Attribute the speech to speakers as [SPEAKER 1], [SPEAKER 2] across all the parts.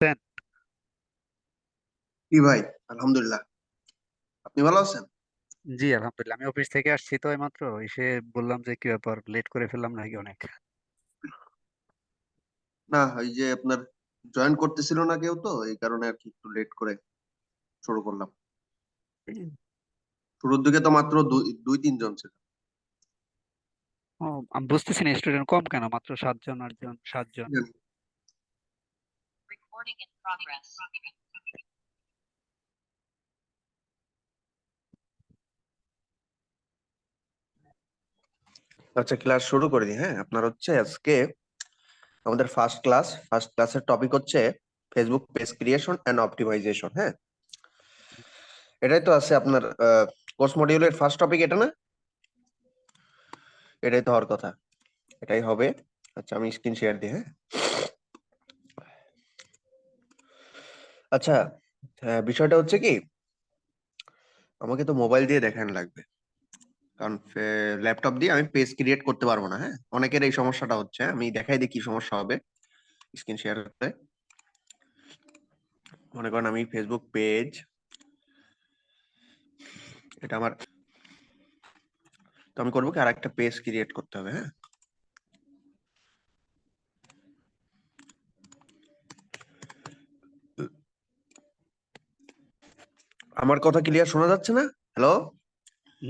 [SPEAKER 1] দেন।
[SPEAKER 2] কি ভাই? আলহামদুলিল্লাহ। আপনি ভালো আছেন?
[SPEAKER 1] জি আলহামদুলিল্লাহ, আমি অফিস থেকে আসছি তো এইমাত্র এসে বললাম যে কি ব্যাপার, লেট করে ফেললাম নাকি অনেক।
[SPEAKER 2] না, ওই যে আপনার জয়েন করতেছিল না কেউ, তো এই কারণে আর কি একটু লেট করে শুরু করলাম। শুরুর দিকে তো মাত্র দুই তিনজন ছিল।
[SPEAKER 1] ও, আমি বুঝতেছি না স্টুডেন্ট কম কেন, মাত্র 7 জন 8 জন 7 জন।
[SPEAKER 2] জানি। আচ্ছা, ক্লাস শুরু করে দিই। হ্যাঁ, আপনার হচ্ছে আজকে আমাদের ফার্স্ট ক্লাসের টপিক হচ্ছে Facebook page creation and optimization. হ্যাঁ, এটাই তো আছে আপনার কোর্স মডিউলের ফার্স্ট টপিক, এটা না? এটাই তো হওয়ার কথা, এটাই হবে। আচ্ছা, আমি স্ক্রিন শেয়ার দিই। হ্যাঁ, আচ্ছা। বিষয়টা হচ্ছে কি, আমাকে তো মোবাইল দিয়ে দেখানো লাগবে, কারণ ল্যাপটপ দিয়ে আমি পেজ ক্রিয়েট করতে পারবো না। হ্যাঁ, অনেকের এই সমস্যাটা হচ্ছে। আমি দেখাই দিই কি সমস্যা হবে স্ক্রিন শেয়ার করতে। মনে করেন আমি ফেসবুক পেজ, এটা আমার, তো আমি করবো কি, আর একটা পেজ ক্রিয়েট করতে হবে। হ্যাঁ, আমার কথা ক্লিয়ার শোনা যাচ্ছে না? হ্যালো?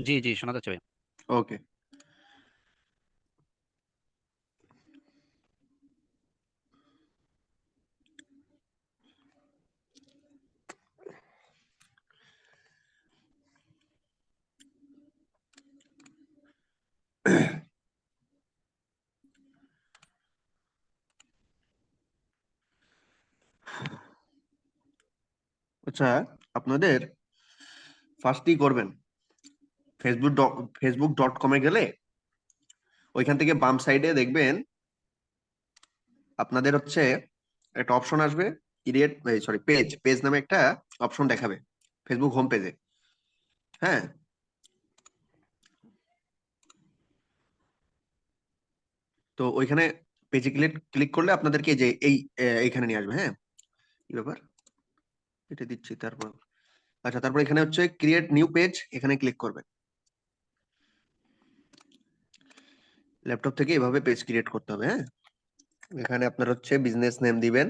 [SPEAKER 1] জি জি, শোনা যাচ্ছে ভাই।
[SPEAKER 2] ওকে। আচ্ছা, আপনাদের ফার্স্টই করবেন, ফেসবুক.com-এ গেলে ওইখান থেকে বাম সাইডে দেখবেন আপনাদের হচ্ছে একটা অপশন আসবে, ক্রিয়েট, সরি, পেজ পেজ নামে একটা অপশন দেখাবে ফেসবুক হোম পেজে। হ্যাঁ, তো ওইখানে পেজে ক্লিক ক্লিক করলে আপনাদেরকে যে এইখানে নিয়ে আসবে। হ্যাঁ, কি ব্যাপার, এটা দিচ্ছি। তারপর আচ্ছা, তারপর এখানে হচ্ছে ক্রিয়েট নিউ পেজ, এখানে ক্লিক করবেন। ল্যাপটপ থেকে এভাবে পেজ ক্রিয়েট করতে হবে। হ্যাঁ, এখানে আপনার হচ্ছে বিজনেস নেম দিবেন।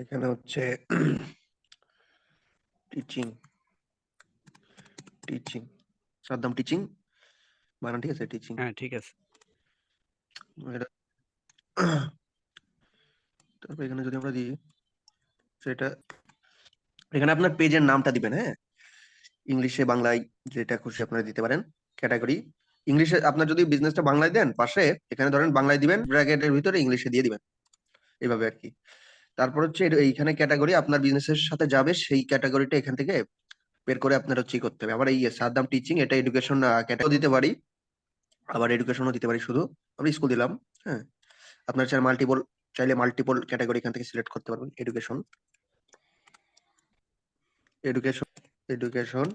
[SPEAKER 2] এখানে হচ্ছে টিচিং, টিচিং, সাদ্দাম টিচিং, বানান ঠিক আছে? টিচিং।
[SPEAKER 1] হ্যাঁ ঠিক আছে।
[SPEAKER 2] তারপর এখানে যদি আমরা দিই সেটা, এখানে আপনার পেজের নামটা দিবেন। হ্যাঁ, ইংলিশে বাংলায় যেটা খুশি আপনারা দিতে পারেন। ক্যাটাগরি ইংলিশে, আপনার যদি বিজনেসটা বাংলায় দেন, পাশে এখানে ধরেন বাংলায় দিবেন, ব্র্যাকেটের ভিতরে ইংলিশে দিয়ে দিবেন, এইভাবে আর কি। তারপর হচ্ছে এইখানে ক্যাটাগরি আপনার বিজনেসের সাথে যাবে, সেই ক্যাটাগরিটা এখান থেকে বের করে আপনার হচ্ছে করতে হবে। আবার এই সাদ্দাম টিচিং, এটা এডুকেশন ক্যাটাগরি দিতে পারি, আবার এডুকেশনও দিতে পারি। শুধু আমি স্কুল দিলাম। হ্যাঁ, আপনার চাইলে মাল্টিপল ক্যাটাগরি এখান থেকে সিলেক্ট করতে পারবেন। Education, education, education,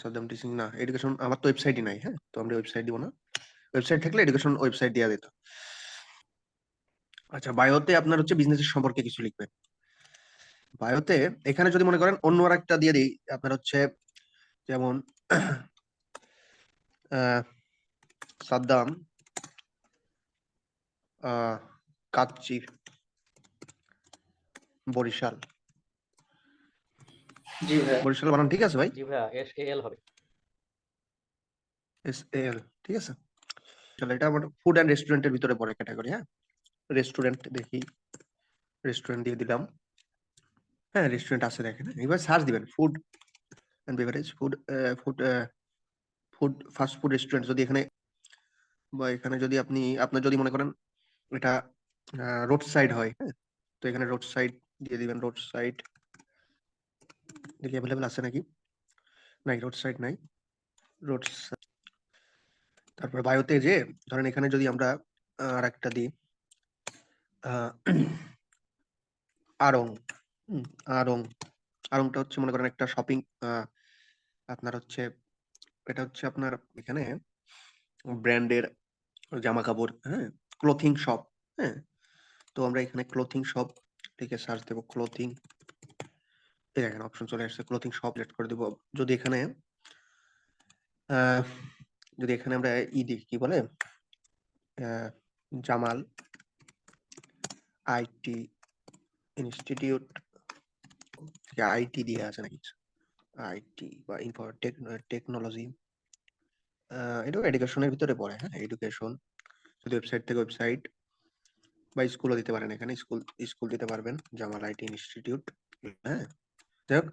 [SPEAKER 2] Saddam teaching না, এডুকেশন আমার তো ওয়েবসাইটই নাই। হ্যাঁ, তো আমরা ওয়েবসাইট দিব না। ওয়েবসাইট থাকলে এডুকেশন ওয়েবসাইট দেওয়া যেত। আচ্ছা, বায়োতে আপনার হচ্ছে বিজনেসের সম্পর্কে কিছু লিখবেন। বায়োতে এখানে যদি মনে করেন অন্য আর একটা দিয়ে দিই, আপনার হচ্ছে যেমন আহ, সাদ্দাম কাচ্চি, বরিশাল।
[SPEAKER 3] জি ভাইয়া।
[SPEAKER 2] বরিশাল বানান ঠিক আছে ভাই?
[SPEAKER 3] জি ভাইয়া, SAL হবে।
[SPEAKER 2] SAL, ঠিক আছে। তাহলে এটা আমার ফুড অ্যান্ড রেস্টুরেন্টের ভিতরে পড়ে ক্যাটাগরি। হ্যাঁ, রেস্টুরেন্ট দেখি, রেস্টুরেন্ট দিয়ে দিলাম। হ্যাঁ, রেস্টুরেন্ট আছে দেখেন। এবার সার্চ দিবেন food and beverage, food food fast food restaurant. যদি এখানে বা এখানে যদি আপনার যদি মনে করেন এটা রোড সাইড হয়, হ্যাঁ, তো এখানে রোড সাইড দিয়ে দিবেন। রোড সাইড দেখি অ্যাভেলেবেল আছে নাকি। নাই, রোড সাইড নাই। রোড, তারপর বায়োতে যে ধরেন এখানে যদি আমরা আর একটা দিই, আহ, আড়ং। হুম, আড়ং, আড়ংটা হচ্ছে মনে করেন একটা শপিং, আপনার হচ্ছে এটা হচ্ছে আপনার এখানে ব্র্যান্ডের জামা কাপড়, হ্যাঁ, ক্লোথিং শপ, হ্যাঁ। তো আমরা এখানে ক্লোথিং শপ লিখে সার্চ দেবো, ক্লোথিং, এই দেখেন অপশন চলে আসছে, ক্লোথিং শপ সিলেক্ট করে দেবো। যদি এখানে আহ, যদি এখানে আমরা দিই, কি বলে, জামাল আইটি ইনস্টিটিউট, আইটি দিয়ে আছে নাকি, আইটি বা ইনফো টেকনোলজি, এটা এডুকেশনের ভিতরে পড়ে, হ্যাঁ, এডুকেশন। যদি ওয়েবসাইট থেকে ওয়েবসাইট বা স্কুলও দিতে পারেন, এখানে স্কুল স্কুল দিতে পারবেন, জামাল আইটি ইনস্টিটিউট, হ্যাঁ। যাই হোক,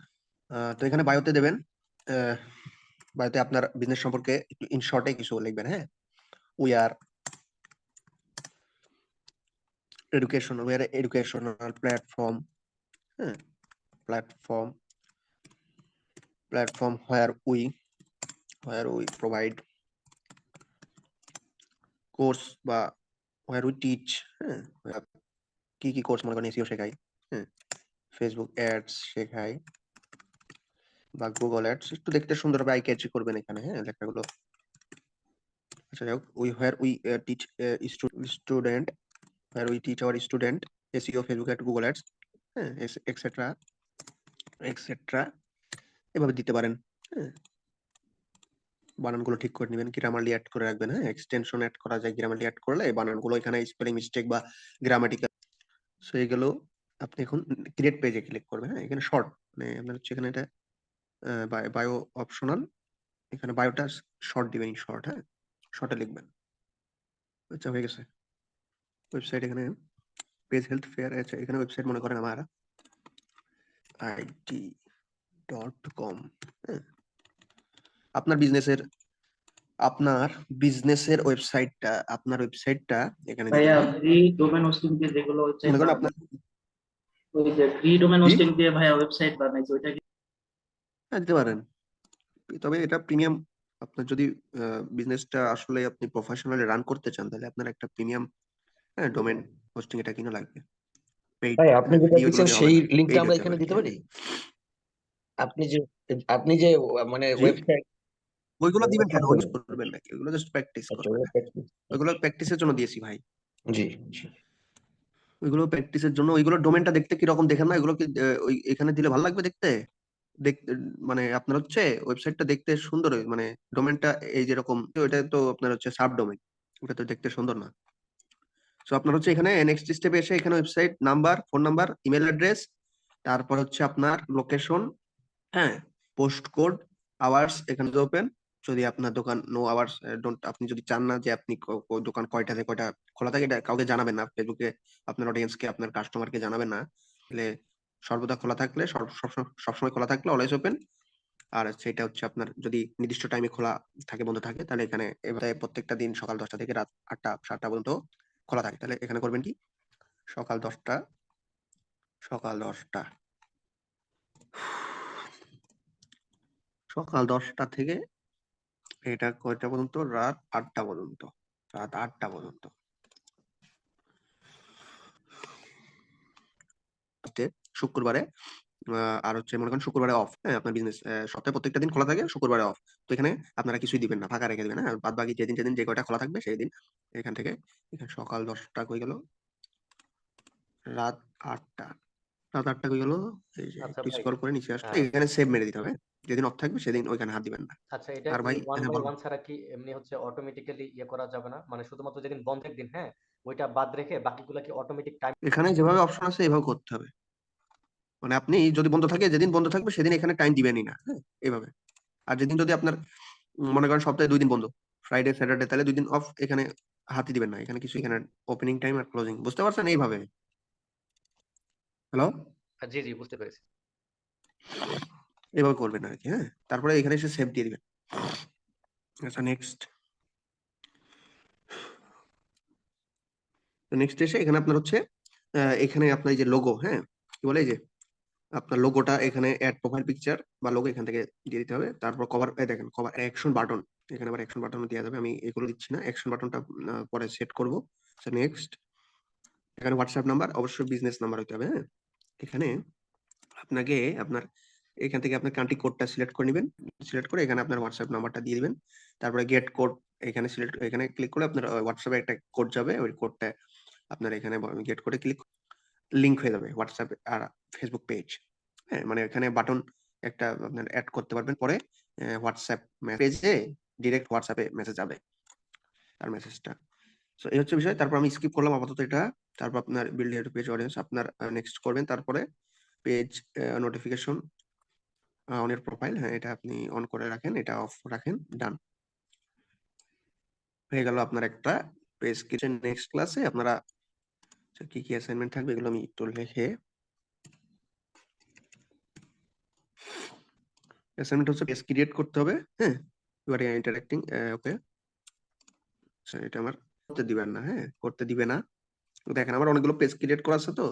[SPEAKER 2] তো এখানে বায়োতে দেবেন, বায়োতে আপনার বিজনেস সম্পর্কে একটু ইন শর্টে কিছু লিখবেন, হ্যাঁ। উই আর এডুকেশনাল প্ল্যাটফর্ম, হ্যাঁ, platform platform where we provide course বা where we teach, হ্যাঁ, কি কি কোর্স মনে করেন এসইও শেখাই, হ্যাঁ, ফেসবুক অ্যাডস শেখাই বা গুগল অ্যাডস, একটু দেখতে সুন্দর হবে, আই ক্যাচি করবেন এখানে, হ্যাঁ, লেখাগুলো। আচ্ছা, যাই হোক, where we teach student where we teach our student SEO, Facebook ad, Google ads, হ্যাঁ, এক্সেট্রা এক্সেট্রা, এভাবে দিতে পারেন, হ্যাঁ। বানানগুলো ঠিক করে নেবেন, গ্রামারলি অ্যাড করে রাখবেন, হ্যাঁ, এক্সটেনশন অ্যাড করা যায়, গ্রামারলি অ্যাড করলে বানানগুলো এখানে স্পেলিং মিস্টেক বা গ্রামাটিক্যাল, সো এগুলো আপনি এখন ক্রিয়েট পেজে ক্লিক করবেন, হ্যাঁ। এখানে শর্ট, মানে আপনার হচ্ছে এখানে এটা বায়ো অপশনাল, এখানে বায়োটা শর্ট দিবেন, শর্ট, হ্যাঁ, শর্টে লিখবেন। আচ্ছা, হয়ে গেছে। ওয়েবসাইট এখানে পেজ হেলথ ফেয়ার, আচ্ছা, এখানে ওয়েবসাইট মনে করেন আমার it.com, হ্যাঁ। আপনার ওয়েবসাইটটা এখানে দিবেন,
[SPEAKER 3] ভাইয়া
[SPEAKER 2] হ্যাঁ।
[SPEAKER 3] ফ্রি ডোমেন হোস্টিং দিয়ে যেগুলো ওয়েবসাইট
[SPEAKER 2] মনে করেন
[SPEAKER 3] বানানো
[SPEAKER 2] আপনার,
[SPEAKER 3] যায়, ওই যে ফ্রি ডোমেন
[SPEAKER 2] কি,
[SPEAKER 3] হোস্টিং দিয়ে ভাইয়া ওয়েবসাইট বানাইছে ওইটা কি?
[SPEAKER 2] হ্যাঁ, দিতে পারেন, তবে এটা প্রিমিয়াম। আপনার যদি বিজনেসটা আসলে আপনি প্রফেশনালি রান করতে চান, তাহলে আপনার একটা প্রিমিয়াম, হ্যাঁ, ডোমেন হোস্টিং এটা কিনা লাগবে। পেইড,
[SPEAKER 4] ভাই আপনি
[SPEAKER 2] হ্যাঁ,
[SPEAKER 4] যেটা
[SPEAKER 2] ফ্রি ওইগুলো
[SPEAKER 4] দিচ্ছেন
[SPEAKER 2] দিয়ে হবে
[SPEAKER 4] সেই
[SPEAKER 2] না,
[SPEAKER 4] লিঙ্কটা
[SPEAKER 2] পেইড
[SPEAKER 4] আমরা
[SPEAKER 2] হতে হবে
[SPEAKER 4] এখানে
[SPEAKER 2] আর কি,
[SPEAKER 4] দিতে
[SPEAKER 2] হ্যাঁ।
[SPEAKER 4] পারি? আপনি যে আপনি যে মানে
[SPEAKER 2] জি,
[SPEAKER 4] ওয়েবসাইট
[SPEAKER 2] ওইগুলো দিবেন কেন, ওইগুলো
[SPEAKER 4] করবেন।
[SPEAKER 2] করবেন নাকি, ওইগুলো জাস্ট প্র্যাকটিস
[SPEAKER 4] আচ্ছা
[SPEAKER 2] করবেন, হ্যাঁ। ওইগুলো প্র্যাকটিসের জন্য দিয়েছি ভাই,
[SPEAKER 4] জি জি।
[SPEAKER 2] ওইগুলো প্র্যাকটিসের জন্য। ওইগুলো ডোমেনটা দেখতে কিরকম দেখেন না, এগুলো কি ওই এখানে দিলে ভালো লাগবে দেখতে, দেখতে, মানে আপনার হচ্ছে ওয়েবসাইটটা দেখতে সুন্দর, মানে ডোমেনটা এই যেরকম, ওইটা তো আপনার হচ্ছে সাব ডোমেন, ওটা তো দেখতে সুন্দর না। সো আপনার হচ্ছে এখানে নেক্সট স্টেপে এসে এখানে website number, phone number, email address, তারপর হচ্ছে আপনার লোকেশন, হ্যাঁ, পোস্ট কোড, আওয়ার্স এখানে ওপেন, যদি আপনার দোকান নো আওয়ার্স ডোন্ট, আপনি যদি চান না যে আপনি দোকান কয়টা থেকে কয়টা খোলা থাকে, এটা কাউকে জানাবেন না, ফেসবুকে আপনার অডিয়েন্সকে, আপনার কাস্টমারকে জানাবেন না, তাহলে সর্বদা খোলা থাকলে, সবসময় খোলা থাকলে অলওয়েজ ওপেন। আর সেটা হচ্ছে আপনার যদি নির্দিষ্ট টাইমে খোলা থাকে, বন্ধ থাকে, তাহলে এখানে এভাবে প্রত্যেকটা দিন সকাল 10টা থেকে রাত 8টা 7টা পর্যন্ত খোলা থাকে, তাহলে এখানে করবেন কি, সকাল 10টা, সকাল 10টা সকাল 10টা থেকে এটা কয়টা পর্যন্ত, রাত 8টা পর্যন্ত, রাত 8টা পর্যন্ত। শুক্রবারে আর হচ্ছে মনে করেন শুক্রবারে অফ, হ্যাঁ, আপনার বিজনেস সপ্তাহে প্রত্যেকটা দিন খোলা থাকে, শুক্রবারে অফ। তো এখানে আপনারা কিছুই দিবেন না, ফাঁকা রেখে দিবেন, হ্যাঁ, বাদ বাকি যেদিন যেদিন যে কয়টা খোলা থাকবে সেই দিন এখান থেকে, এখানে সকাল 10টা কই গেল, রাত 8টা, রাত 8টা কই গেল, এই যে
[SPEAKER 5] আচ্ছা
[SPEAKER 2] একটু
[SPEAKER 5] ভাই,
[SPEAKER 2] স্ক্রল করে নিচে আসলে
[SPEAKER 5] আহ,
[SPEAKER 2] এখানে সেভ মেরে দিতে হবে, যেদিন অফ থাকবে সেদিন ওইখানে হাত দিবেন না।
[SPEAKER 5] আচ্ছা এটা
[SPEAKER 2] আর
[SPEAKER 5] কি
[SPEAKER 2] ভাই,
[SPEAKER 5] ওয়ান
[SPEAKER 2] হ্যাঁ,
[SPEAKER 5] বাই
[SPEAKER 2] বলো।
[SPEAKER 5] ওয়ান ছাড়া কি এমনি হচ্ছে অটোমেটিক্যালি ইয়ে করা যাবে না? মানে শুধুমাত্র যেদিন বন্ধের দিন, হ্যাঁ, ওইটা বাদ রেখে বাকিগুলা কি অটোমেটিক টাইম?
[SPEAKER 2] এখানে যেভাবে অপশন আছে এভাবে করতে হবে, মানে আপনি যদি বন্ধ থাকে, যেদিন বন্ধ থাকবে সেদিন এখানে টাইম দিবেনই না, হ্যাঁ, এইভাবে। আর যেদিন যদি আপনার মনে করেন সপ্তাহে 2 দিন বন্ধ, ফ্রাইডে স্যাটারডে, তাহলে 2 দিন অফ, এখানে হাতই দিবেন না, এখানে কিছু, এখানে ওপেনিং টাইম আর ক্লোজিং, বুঝতে পারছেন এইভাবে? হ্যালো,
[SPEAKER 5] জি জি, বুঝতে পেরেছি।
[SPEAKER 2] এইভাবে করবেন আর কি, হ্যাঁ। তারপরে এখানে এসে সেভ দিয়ে দিবেন। আচ্ছা, নেক্সট নেক্সট এসে এখানে আপনার হচ্ছে এখানে আপনার এই যে লোগো, হ্যাঁ, কি বলে, এই যে আপনার লোগোটা এখানে অ্যাড প্রোফাইল পিকচার বা লোগো এখান থেকে দিয়ে দিতে হবে। তারপর কভার, দেখেন কভার অ্যাকশন বাটন, এখানে আবার অ্যাকশন বাটন দেওয়া যাবে, আমি এগুলো দিচ্ছি না, অ্যাকশন বাটনটা পরে সেট করব। নেক্সট, এখানে হোয়াটসঅ্যাপ নাম্বার, অবশ্যই বিজনেস নাম্বার হতে হবে, হ্যাঁ। এখানে আপনাকে আপনার এখান থেকে আপনার কান্ট্রি কোডটা সিলেক্ট করে নেবেন, সিলেক্ট করে এখানে আপনার হোয়াটসঅ্যাপ নাম্বারটা দিয়ে দিবেন, তারপরে গেট কোড এখানে সিলেক্ট, এখানে ক্লিক করলে আপনার হোয়াটসঅ্যাপে একটা কোড যাবে, ওই কোডটা আপনার এখানে গেট কোডে ক্লিক লিংক হয়ে যাবে হোয়াটসঅ্যাপ আর ফেসবুক পেজ। হ্যাঁ, মানে এখানে বাটন একটা আপনার অ্যাড করতে পারবেন, পরে হোয়াটসঅ্যাপ মেসেজে ডিরেক্ট হোয়াটসঅ্যাপে মেসেজ যাবে তার মেসেজটা। সো এই হচ্ছে বিষয়। তারপর আমি স্কিপ করলাম আপাতত এটা। তারপর আপনার বিল্ড হেড পেজ অডিয়েন্স আপনার নেক্সট করবেন, তারপরে পেজ নোটিফিকেশন অন এর প্রোফাইল, হ্যাঁ এটা আপনি অন করে রাখেন, এটা অফ রাখেন, ডান হয়ে গেল আপনার একটা পেজ কিচেন। নেক্সট ক্লাসে আপনারা কি কি অ্যাসাইনমেন্ট থাকবে এগুলো আমি একটু লিখে, অ্যাসাইনমেন্ট হচ্ছে পেজ ক্রিয়েট করতে হবে, হ্যাঁ ইউ আর ইন্টারেক্টিং, ওকে এটা আমার করতে দিবেন না, হ্যাঁ করতে দিবে না। দেখেন আমার অনেকগুলো পেজ ক্রিয়েট করা আছে, তো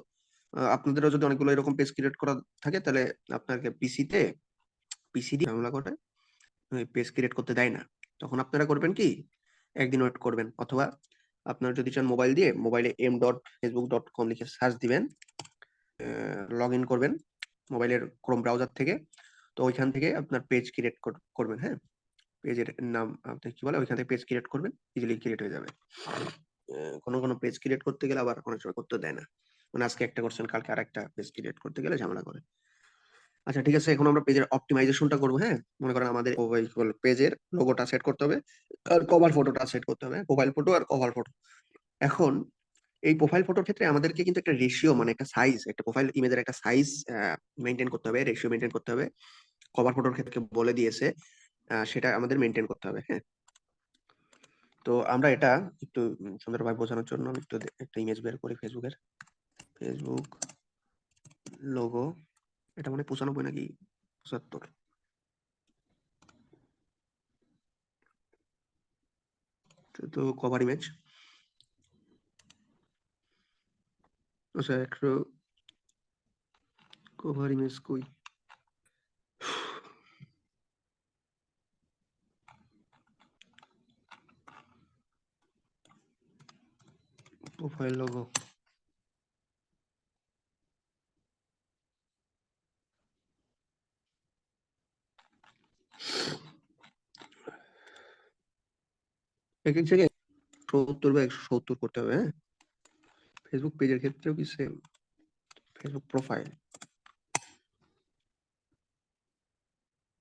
[SPEAKER 2] আপনাদেরও যদি অনেকগুলো এরকম পেজ ক্রিয়েট করা থাকে তাহলে আপনাকে পিসি দিয়ে ঝামেলা করে পেজ ক্রিয়েট করতে দেয় না। তখন আপনারা করবেন কি, একদিন ওয়েট করবেন, অথবা আপনারা যদি চান মোবাইল দিয়ে মোবাইলে m.facebook.com লিখে সার্চ দিবেন, লগ ইন করবেন মোবাইলের ক্রোম ব্রাউজার থেকে, তো ওইখান থেকে আপনার পেজ ক্রিয়েট করবেন, হ্যাঁ পেজের নাম আপনি কি বলে ওইখান থেকে পেজ ক্রিয়েট করবেন, ইজিলি ক্রিয়েট হয়ে যাবে। কোনো পেজ ক্রিয়েট করতে গেলে আবার অনেক সময় করতে দেয় না, মানে আজকে একটা করছেন কালকে আর একটা পেজ ক্রিয়েট করতে গেলে ঝামেলা করে। আচ্ছা ঠিক আছে, এখন আমরা পেজের অপটিমাইজেশনটা করবো। হ্যাঁ মনে করেন আমাদের পেজের লোগোটা সেট করতে হবে আর কভার ফটোটা সেট করতে হবে, প্রোফাইল ফটো আর কভার ফটো। এখন এই প্রোফাইল ফটোর ক্ষেত্রে আমাদেরকে কিন্তু একটা রেশিও, মানে একটা সাইজ, একটা প্রোফাইল ইমেজের একটা সাইজ মেনটেন করতে হবে, রেশিও মেনটেন করতে হবে। কভার ফটোর ক্ষেত্রে বলে দিয়েছে, সেটা আমাদের মেনটেন করতে হবে। হ্যাঁ তো আমরা এটা একটু সুন্দরভাবে বোঝানোর জন্য আমি একটু একটা ইমেজ বের করি ফেসবুকের, ফেসবুক লোগো, এটা মানে 95 নাকি 75, তো কভার ইমেজ, আচ্ছা একটু কভার ইমেজ কই, প্রোফাইল লোগো, এক এক জায়গায় 70 বা 170 করতে হবে। হ্যাঁ ফেসবুক পেজের ক্ষেত্রেও কি সেম, ফেসবুক প্রোফাইল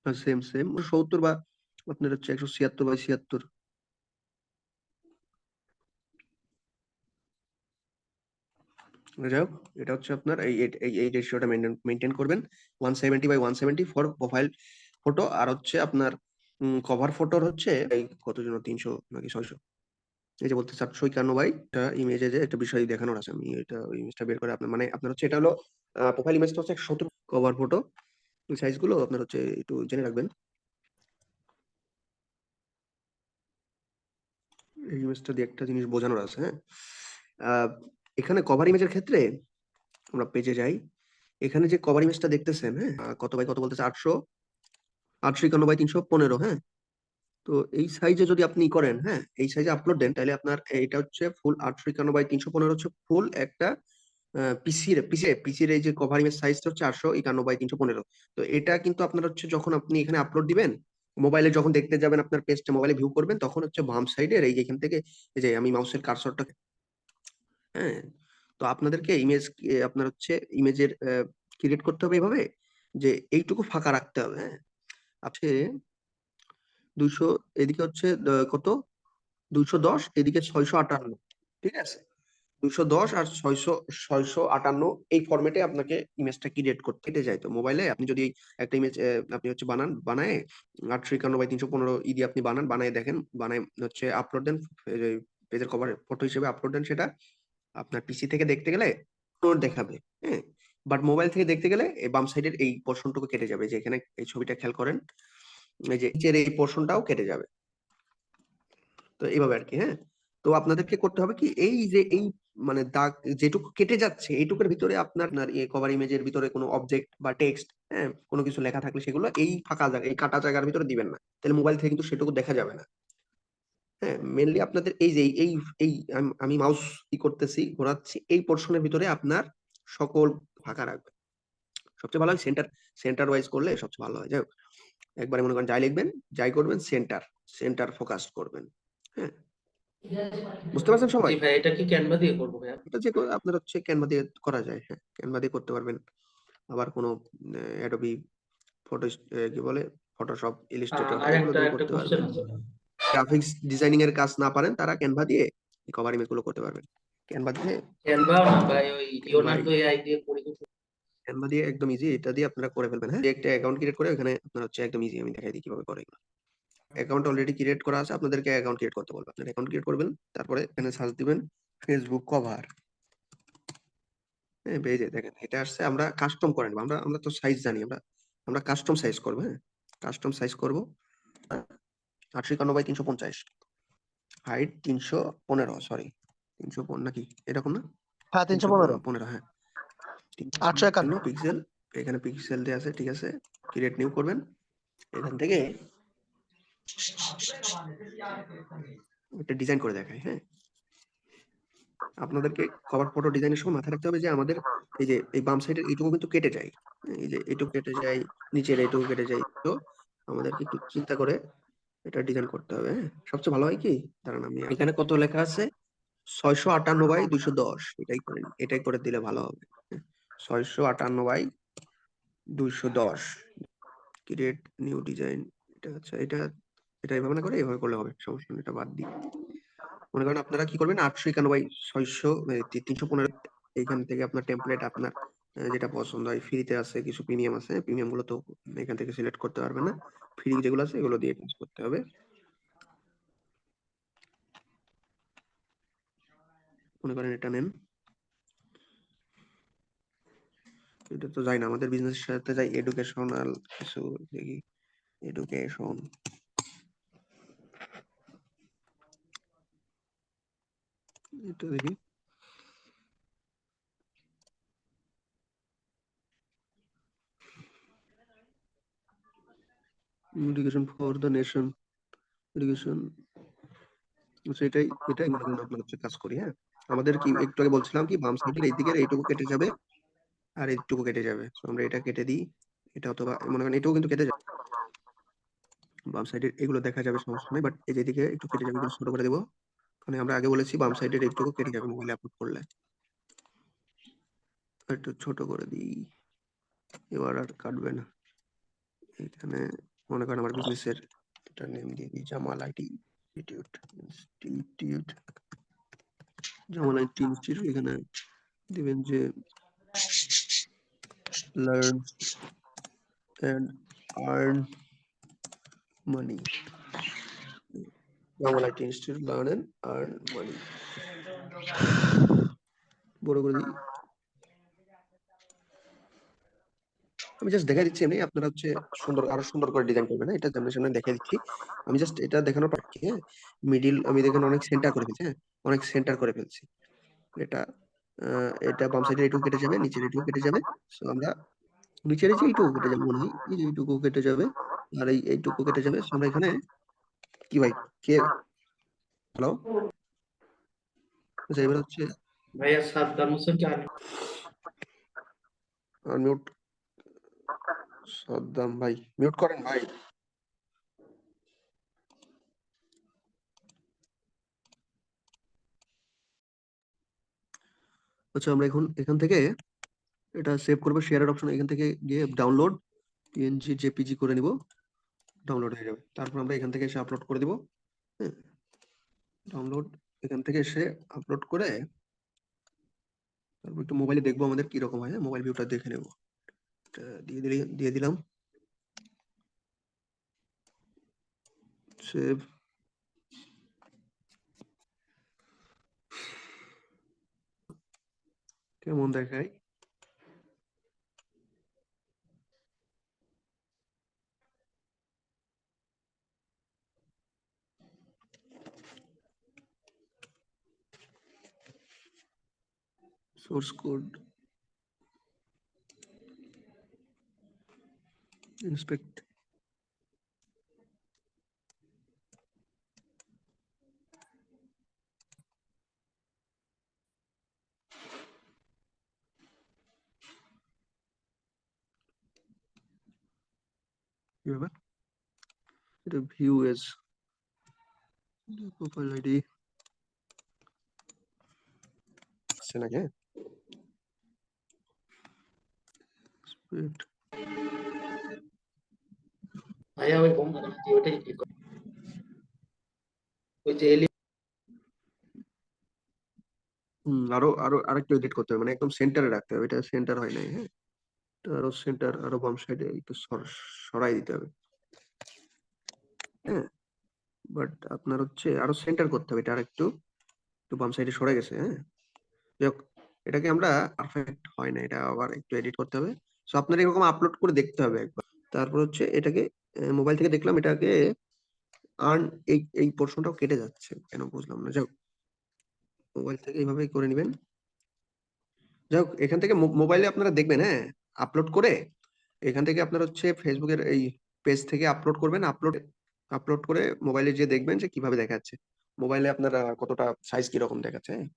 [SPEAKER 2] সেম 70 বা আপনার হচ্ছে 176 বা 76। যাই হোক এটা হচ্ছে আপনার এই রেশিওটা মেনটেন করবেন, 170 বাই 170 ফর প্রোফাইল ফটো, আর হচ্ছে আপনার কভার ফটোর হচ্ছে এই কত জন 300 নাকি 600, এই যে বলতে 751 বাই ইমেজে যে একটা বিষয় দেখানোর আছে, আমি এটা ইমেজটা বের করে আপনার মানে আপনার হচ্ছে এটা হলো প্রোফাইল ইমেজটা হচ্ছে 170, কভার ফটো সাইজ গুলো আপনার হচ্ছে একটু জেনে রাখবেন। এই ইমেজটা দিয়ে একটা জিনিস বোঝানোর আছে, হ্যাঁ এখানে কভার ইমেজের ক্ষেত্রে আমরা পেজে যাই, এখানে যে কভার ইমেজটা দেখতেছেন, হ্যাঁ কত বাই কত বলতেছে 851 বাই 315, হ্যাঁ তো এই সাইজে যদি আপনি করেন, হ্যাঁ এই সাইজে আপলোড দেন, তাহলে আপনার এটা হচ্ছে ফুল 851 বাই 315 হচ্ছে ফুল একটা পিসির এই যে কভার ইমেজ সাইজটা হচ্ছে 851 বাই 315। তো এটা কিন্তু আপনার হচ্ছে যখন আপনি এখানে আপলোড দিবেন, মোবাইলে যখন দেখতে যাবেন আপনার পেজটা মোবাইলে ভিউ করবেন, তখন হচ্ছে বাম সাইডের এই এখান থেকে এই যে আমি মাউসের কার্সরটা, হ্যাঁ তো আপনাদেরকে ইমেজ আপনার হচ্ছে ইমেজের ক্রিয়েট করতে হবে এভাবে যে এইটুকু ফাঁকা রাখতে হবে। হ্যাঁ আছে 200, এদিকে হচ্ছে কত 210, এদিকে 658, ঠিক আছে 210 আর 658 এই ফরম্যাটে আপনাকে ইমেজটা ক্রিয়েট করতে কেটে যায়। তো মোবাইলে আপনি যদি একটা ইমেজ আপনি হচ্ছে বানায় 851 বাই 315 দিয়ে আপনি বানায় দেখেন, বানায় হচ্ছে আপলোড দেন, পেজের কভার ফটো হিসেবে আপলোড দেন, সেটা আপনার পিসি থেকে দেখতে গেলে দেখাবে, হ্যাঁ বাট মোবাইল থেকে দেখতে গেলে এই বাম সাইডের এই পোর্শনটুকু কেটে যাবে, যে এখানে এই ছবিটা খেয়াল করেন, এই যে নিচের এই পোর্শনটাও কেটে যাবে। তো এইভাবে আর কি। হ্যাঁ তো আপনাদেরকে করতে হবে কি, এই যে এই মানে দাগ যেটুকু কেটে যাচ্ছে এইটুকুর ভিতরে আপনার কভার ইমেজের ভিতরে কোনো অবজেক্ট বা টেক্সট, হ্যাঁ কোনো কিছু লেখা থাকলে সেগুলো এই ফাঁকা জায়গা, এই কাটা জায়গার ভিতরে দিবেন না, তাহলে মোবাইল থেকে কিন্তু সেটুকু দেখা যাবে না। হ্যাঁ মেনলি আপনাদের এই যে এই এই আমি মাউস কি করতেছি ঘোরাচ্ছি, এই পোর্শনের ভিতরে আপনার সকল ফাঁকা রাখবেন, সবচেয়ে ভালো হয় সেন্টার ওয়াইজ করলে সবচেয়ে ভালো হয়। যাই হোক, একবারে মনে করেন যাই লিখবেন, যাই করবেন, সেন্টার ফোকাস করবেন। হ্যাঁ, বুঝতে পারছেন
[SPEAKER 3] জি
[SPEAKER 2] সবাই?
[SPEAKER 3] ভাই, এটা কি ক্যানভা দিয়ে করবো ভাইয়া?
[SPEAKER 2] এটা যে আপনার হচ্ছে ক্যানভা দিয়ে করা যায়। হ্যাঁ, ক্যানভা দিয়ে করতে পারবেন। আবার কোনো অ্যাডোবি ফটো কি বলে, ফটোশপ, ইলাস্ট্রেটর
[SPEAKER 3] আর
[SPEAKER 2] এগুলো
[SPEAKER 3] একটা
[SPEAKER 2] দিয়ে
[SPEAKER 3] একটা
[SPEAKER 2] করতে
[SPEAKER 3] কোশ্চেন
[SPEAKER 2] পারবেন।
[SPEAKER 3] আছে।
[SPEAKER 2] গ্রাফিক্স ডিজাইনিং এর কাজ না পারেন তারা ক্যানভা দিয়ে কভার ইমেজ গুলো করতে পারবেন। ক্যানভা দিয়ে
[SPEAKER 3] ক্যানভা না ভাই, ওই
[SPEAKER 2] ক্যানভাই
[SPEAKER 3] লিওনার্দো এআই দিয়ে করি কিছু।
[SPEAKER 2] ক্যানভা দিয়ে একদম ইজি, এটা দিয়ে আপনারা করে ফেলবেন। হ্যাঁ, একটা অ্যাকাউন্ট ক্রিয়েট করে ওখানে আপনার হচ্ছে একদম ইজি, আমি দেখাই দিই কিভাবে করে এগুলো। অ্যাকাউন্ট অলরেডি ক্রিয়েট করা আছে, আপনাদেরকে অ্যাকাউন্ট ক্রিয়েট করতে বলবো। আপনার অ্যাকাউন্ট ক্রিয়েট করবেন, তারপরে এখানে সার্চ দিবেন ফেসবুক কভার। হ্যাঁ, পেয়ে যায়, দেখেন এটা আসছে। আমরা কাস্টম করে নেবো, আমরা আমরা তো সাইজ জানি, আমরা কাস্টম সাইজ করবো। হ্যাঁ, কাস্টম সাইজ করবো 851 বাই 350, হাইট 315, সরি 315 নাকি এরকম না,
[SPEAKER 6] হ্যাঁ 315
[SPEAKER 2] 315, হ্যাঁ
[SPEAKER 6] 851।
[SPEAKER 2] 355 পিক্সেল। এখানে পিক্সেল দেওয়া আছে, ঠিক আছে। ক্রিয়েট নিউ করবেন, এখান থেকে একটা ডিজাইন করে দেখাই। হ্যাঁ, আপনাদেরকে কভার ফটো ডিজাইনের সময় মাথায় রাখতে হবে যে আমাদের এই যে এই বাম সাইডের এইটুকু কিন্তু কেটে যায়। এই যে এইটুকু কেটে যায়, নিচের এইটুকু কেটে যায়, তো আমাদেরকে একটু চিন্তা করে এটা ডিজাইন করতে হবে। হ্যাঁ, সবচেয়ে ভালো হয় কি, দাঁড়ান আমি এখানে কত লেখা আছে, 658 বাই 210, এটাই করেন, এটাই করে দিলে ভালো হবে। 658 বাই 210, ক্রিয়েট নিউ ডিজাইন। এটা আচ্ছা, এটা এইভাবে না করে এইভাবে করলে হবে, সমস্যা নেই, এটা বাদ দিই। মনে করেন আপনারা কি করবেন, 851 বাই 600, 315, এইখান থেকে আপনার টেমপ্লেট, আপনার যেটা পছন্দ হয়, ফ্রিতে আছে কিছু, প্রিমিয়াম আছে, প্রিমিয়াম গুলো তো এখান থেকে সিলেক্ট করতে পারবেন না, ফ্রি যেগুলো আছে এগুলো দিয়ে কাজ করতে হবে। মনে করেন এটা নেন, এটা তো যাই না, আমাদের বিজনেস সাথে যাই, এডুকেশনাল কিছু দেখি, এডুকেশন, এটা দেখি, education for the nation, education. আচ্ছা, এটাই মনে করেন আপনার হচ্ছে কাজ করি। হ্যাঁ, আমাদের কি একটু আগে বলছিলাম কি, বাম সাইডের এই দিকের এইটুকু কেটে যাবে আর এইটুকু কেটে যাবে, তো আমরা এটা কেটে দিই। এটা অথবা মনে করেন এটাও কিন্তু কেটে যাবে, বাম সাইডের এগুলো দেখা যাবে, সমস্যা নেই, বাট এই যেদিকে একটু কেটে যাবে, এগুলো ছোট করে দেবো। মানে আমরা আগে বলেছি বাম সাইডের এইটুকু কেটে যাবে মোবাইলে আপলোড করলে, একটু ছোট করে দিই, এবার আর কাটবে না। এখানে মনে করেন আমার বিজনেসের এটা নেম দিয়ে দিই, Jamal IT Institute, Jamal IT Institute. এখানে দিবেন যে learn and earn money, Jamal IT Institute learn and earn money, বড় করে দিই। আমি জাস্ট দেখাই দিচ্ছি, এমনি আপনারা হচ্ছে সুন্দর, আরো সুন্দর করে ডিজাইন করবেন। এটা সামনে সামনে দেখাই দিচ্ছি, আমি জাস্ট এটা দেখানোর পর কি, হ্যাঁ, মিডিল আমি দেখেন অনেক সেন্টার করে ফেলছি। হ্যাঁ, অনেক সেন্টার করে ফেলছি। এটা এটা বাম সাইডে এইটুকু কেটে যাবে, নিচের এইটুকু কেটে যাবে। সো আমরা নিচের এই যে এইটুকু কেটে যাবে, মনে হয় এই যে এইটুকু কেটে যাবে, আর এইটুকু কেটে যাবে। সো আমরা এখানে কি ভাই, কে, হ্যালো, আচ্ছা এবার হচ্ছে
[SPEAKER 3] ভাইয়া সাদ্দাম হোসেন কি
[SPEAKER 2] মিউট, সাদ্দাম ভাই মিউট করেন ভাই। আচ্ছা, আমরা এখন এখান থেকে এটা সেভ করবো, শেয়ারের অপশন, এখান থেকে গিয়ে ডাউনলোড পিএনজি জেপিজি করে নিব, ডাউনলোড হয়ে যাবে। তারপর আমরা এখান থেকে এসে আপলোড করে দিব। হ্যাঁ, ডাউনলোড, এখান থেকে এসে আপলোড করে তারপর একটু মোবাইলে দেখবো আমাদের কি রকম হয়। মোবাইল ভিউটা দেখে নেব, এটা দিয়ে দিলাম সেভ। কেমন দেখায়, সোর্স কোড, ইন্সপেক্ট, কি ব্যাপার? এটা ভিউ এজ প্রোফাইল আইডি আছে নাকি? Wait,
[SPEAKER 3] ভাইয়া ওই ওটাই ঠিক করো। ওই যে
[SPEAKER 2] আরো আরো আরেকটু এডিট করতে হবে, মানে একদম সেন্টারে রাখতে হবে, এটা সেন্টার হয় নাই। হ্যাঁ, এটা আরো সেন্টার, আরো বাম সাইডে একটু সরাই দিতে হবে। হ্যাঁ, বাট আপনার হচ্ছে আরো সেন্টার করতে হবে, এটা আর একটু একটু বাম সাইডে সরে গেছে। হ্যাঁ, যাই হোক, এটাকে আমরা পারফেক্ট হয় না, এটা আবার একটু এডিট করতে হবে। সো আপনার এরকম আপলোড করে দেখতে হবে একবার। তারপর হচ্ছে এটাকে মোবাইল থেকে দেখলাম এটাকে আর্ন এই পোর্শনটাও কেটে যাচ্ছে, কেন বুঝলাম না। যাই হোক, মোবাইল থেকে এইভাবেই করে নেবেন। যাই হোক, এখান থেকে মোবাইলে আপনারা দেখবেন, হ্যাঁ, আপলোড করে এখান থেকে আপনার হচ্ছে ফেসবুকের এই পেজ থেকে আপলোড করবেন। আপলোড আপলোড করে মোবাইলে যে দেখবেন যে কিভাবে দেখাচ্ছে, মোবাইলে আপনারা কতটা সাইজ কিরকম দেখাচ্ছে। হ্যাঁ,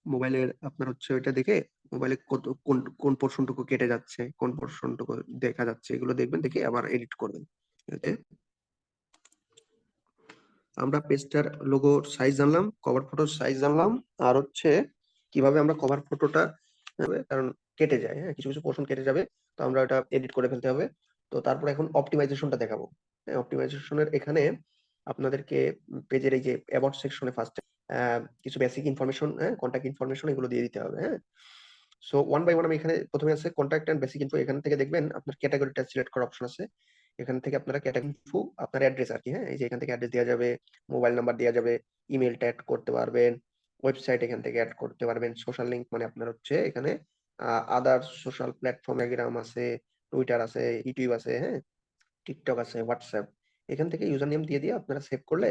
[SPEAKER 2] মোবাইলের আপনার হচ্ছে ওইটা দেখে মোবাইলে কত কোন কোন পোর্শনটুকু কেটে যাচ্ছে, কোন পোর্শনটুকু দেখা যাচ্ছে, এগুলো দেখবেন, দেখে আবার এডিট করবেন। এতে আমরা পেজটার লোগোর সাইজ জানলাম, কভার ফটোর সাইজ জানলাম, আর হচ্ছে কিভাবে আমরা কভার ফটোটা, কারণ কেটে যায়, হ্যাঁ, কিছু কিছু পোর্শন কেটে যাবে, তো আমরা ওটা এডিট করে ফেলতে হবে। তো তারপর এখন অপটিমাইজেশনটা দেখাবো। হ্যাঁ, অপটিমাইজেশনের এখানে আপনাদেরকে পেজের এই যে অ্যাবাউট সেকশনে ফার্স্টে কিছু বেসিক ইনফরমেশন, হ্যাঁ, কন্ট্যাক্ট ইনফরমেশন, এগুলো দিয়ে দিতে হবে। হ্যাঁ, সো ওয়ান বাই ওয়ান আমি এখানে প্রথমে আছে কন্ট্যাক্ট এন্ড বেসিক ইনফো। এখান থেকে দেখবেন আপনার ক্যাটাগরিটা সিলেক্ট করার অপশন আছে। এখান থেকে আপনারা ক্যাটাগরি ইনফো, আপনার অ্যাড্রেস আর কি, হ্যাঁ, এই যে এখান থেকে অ্যাড্রেস দেওয়া যাবে, মোবাইল নাম্বার দেওয়া যাবে, ইমেলটা অ্যাড করতে পারবেন, ওয়েবসাইট এখান থেকে অ্যাড করতে পারবেন, সোশ্যাল লিংক মানে আপনার হচ্ছে এখানে আদার সোশ্যাল প্ল্যাটফর্ম, টেলিগ্রাম আছে, টুইটার আছে, ইউটিউব আছে, হ্যাঁ, টিকটক আছে, হোয়াটসঅ্যাপ। এখান থেকে ইউজার নেম দিয়ে আপনারা সেভ করলে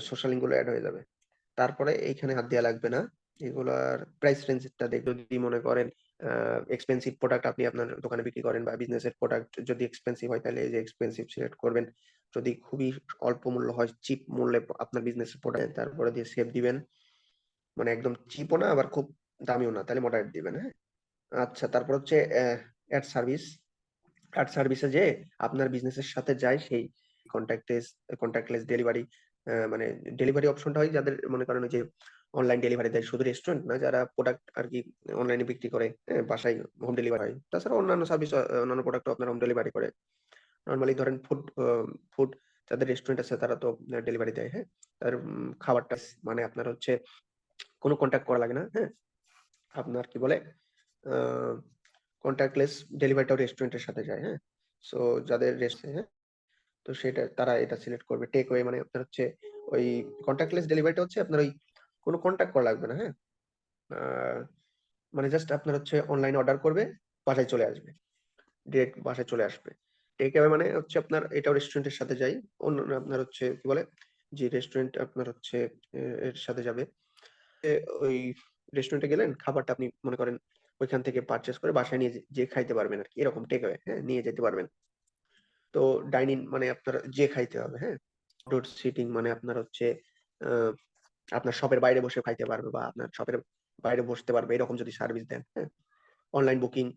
[SPEAKER 2] সোশ্যাল লিঙ্ক গুলো অ্যাড হয়ে যাবে। তারপরে এইখানে হাত দেওয়া লাগবে না। এগুলার প্রাইস রেঞ্জটা দেখে যদি মনে করেন এক্সপেন্সিভ প্রোডাক্ট আপনি আপনার দোকানে বিক্রি করেন, বা বিজনেসের প্রোডাক্ট যদি এক্সপেন্সিভ হয়, তাহলে এই যে এক্সপেন্সিভ সিলেক্ট করবেন। যদি খুবই অল্প মূল্য হয়, চিপ মূল্যে আপনার বিজনেসের প্রোডাক্ট, তারপরে দিয়ে সেভ দিবেন, মানে একদম চিপও না আবার খুব দামিও না, তাহলে মডারেট দিবেন। হ্যাঁ, আচ্ছা, তারপর হচ্ছে অ্যাড সার্ভিস। অ্যাড সার্ভিসে যে আপনার বিজনেসের সাথে যায় সেই কন্ট্যাক্টলেস ডেলিভারি, মানে ডেলিভারি অপশনটা হয় যাদের মনে করেন ওই যে অনলাইন ডেলিভারি দেয়, শুধু রেস্টুরেন্ট না, যারা প্রোডাক্ট আর কি অনলাইনে বিক্রি করে, হ্যাঁ, বাসায় হোম ডেলিভারি হয়। তাছাড়া অন্যান্য সার্ভিস, অন্যান্য প্রোডাক্টও আপনার হোম ডেলিভারি করে। নর্মালি ধরেন ফুড ফুড যাদের রেস্টুরেন্ট আছে তারা তো ডেলিভারি দেয়। হ্যাঁ, তার খাবারটা মানে আপনার হচ্ছে কোনো কন্ট্যাক্ট করা লাগে না। হ্যাঁ, আপনার কি বলে কন্ট্যাক্টলেস ডেলিভারিটাও রেস্টুরেন্টের সাথে যায়। হ্যাঁ, সো যাদের হ্যাঁ, তো সেটা তারা এটা সিলেক্ট করবে। টেক ওয়ে মানে আপনার হচ্ছে ওই কন্ট্যাক্টলেস ডেলিভারিটা হচ্ছে আপনার ওই কোনো কন্ট্যাক্ট করা লাগবে না। হ্যাঁ, মানে জাস্ট আপনার হচ্ছে অনলাইন অর্ডার করবে, বাসায় চলে আসবে, ডিরেক্ট বাসায় চলে আসবে। টেক অ্যাওয়ে মানে হচ্ছে আপনার এটাও রেস্টুরেন্টের সাথে যায়। অন্য আপনার হচ্ছে কি বলে, যে রেস্টুরেন্ট আপনার হচ্ছে এর সাথে যাবে, ওই রেস্টুরেন্টে গেলেন, খাবারটা আপনি মনে করেন ওইখান থেকে পারচেস করে বাসায় নিয়ে যে খাইতে পারবেন আর কি, এরকম টেক অ্যাওয়ে, হ্যাঁ, নিয়ে যেতে পারবেন। তো ডাইনিং মানে আপনার যে খাইতে হবে। হ্যাঁ, আউটডোর সিটিং মানে আপনার হচ্ছে আহ, আপনার শপের বাইরে বসে খাইতে পারবে, বা আপনার শপের বাইরে বসতে পারবে, এরকম যদি সার্ভিস দেন। হ্যাঁ, অনলাইন বুকিং,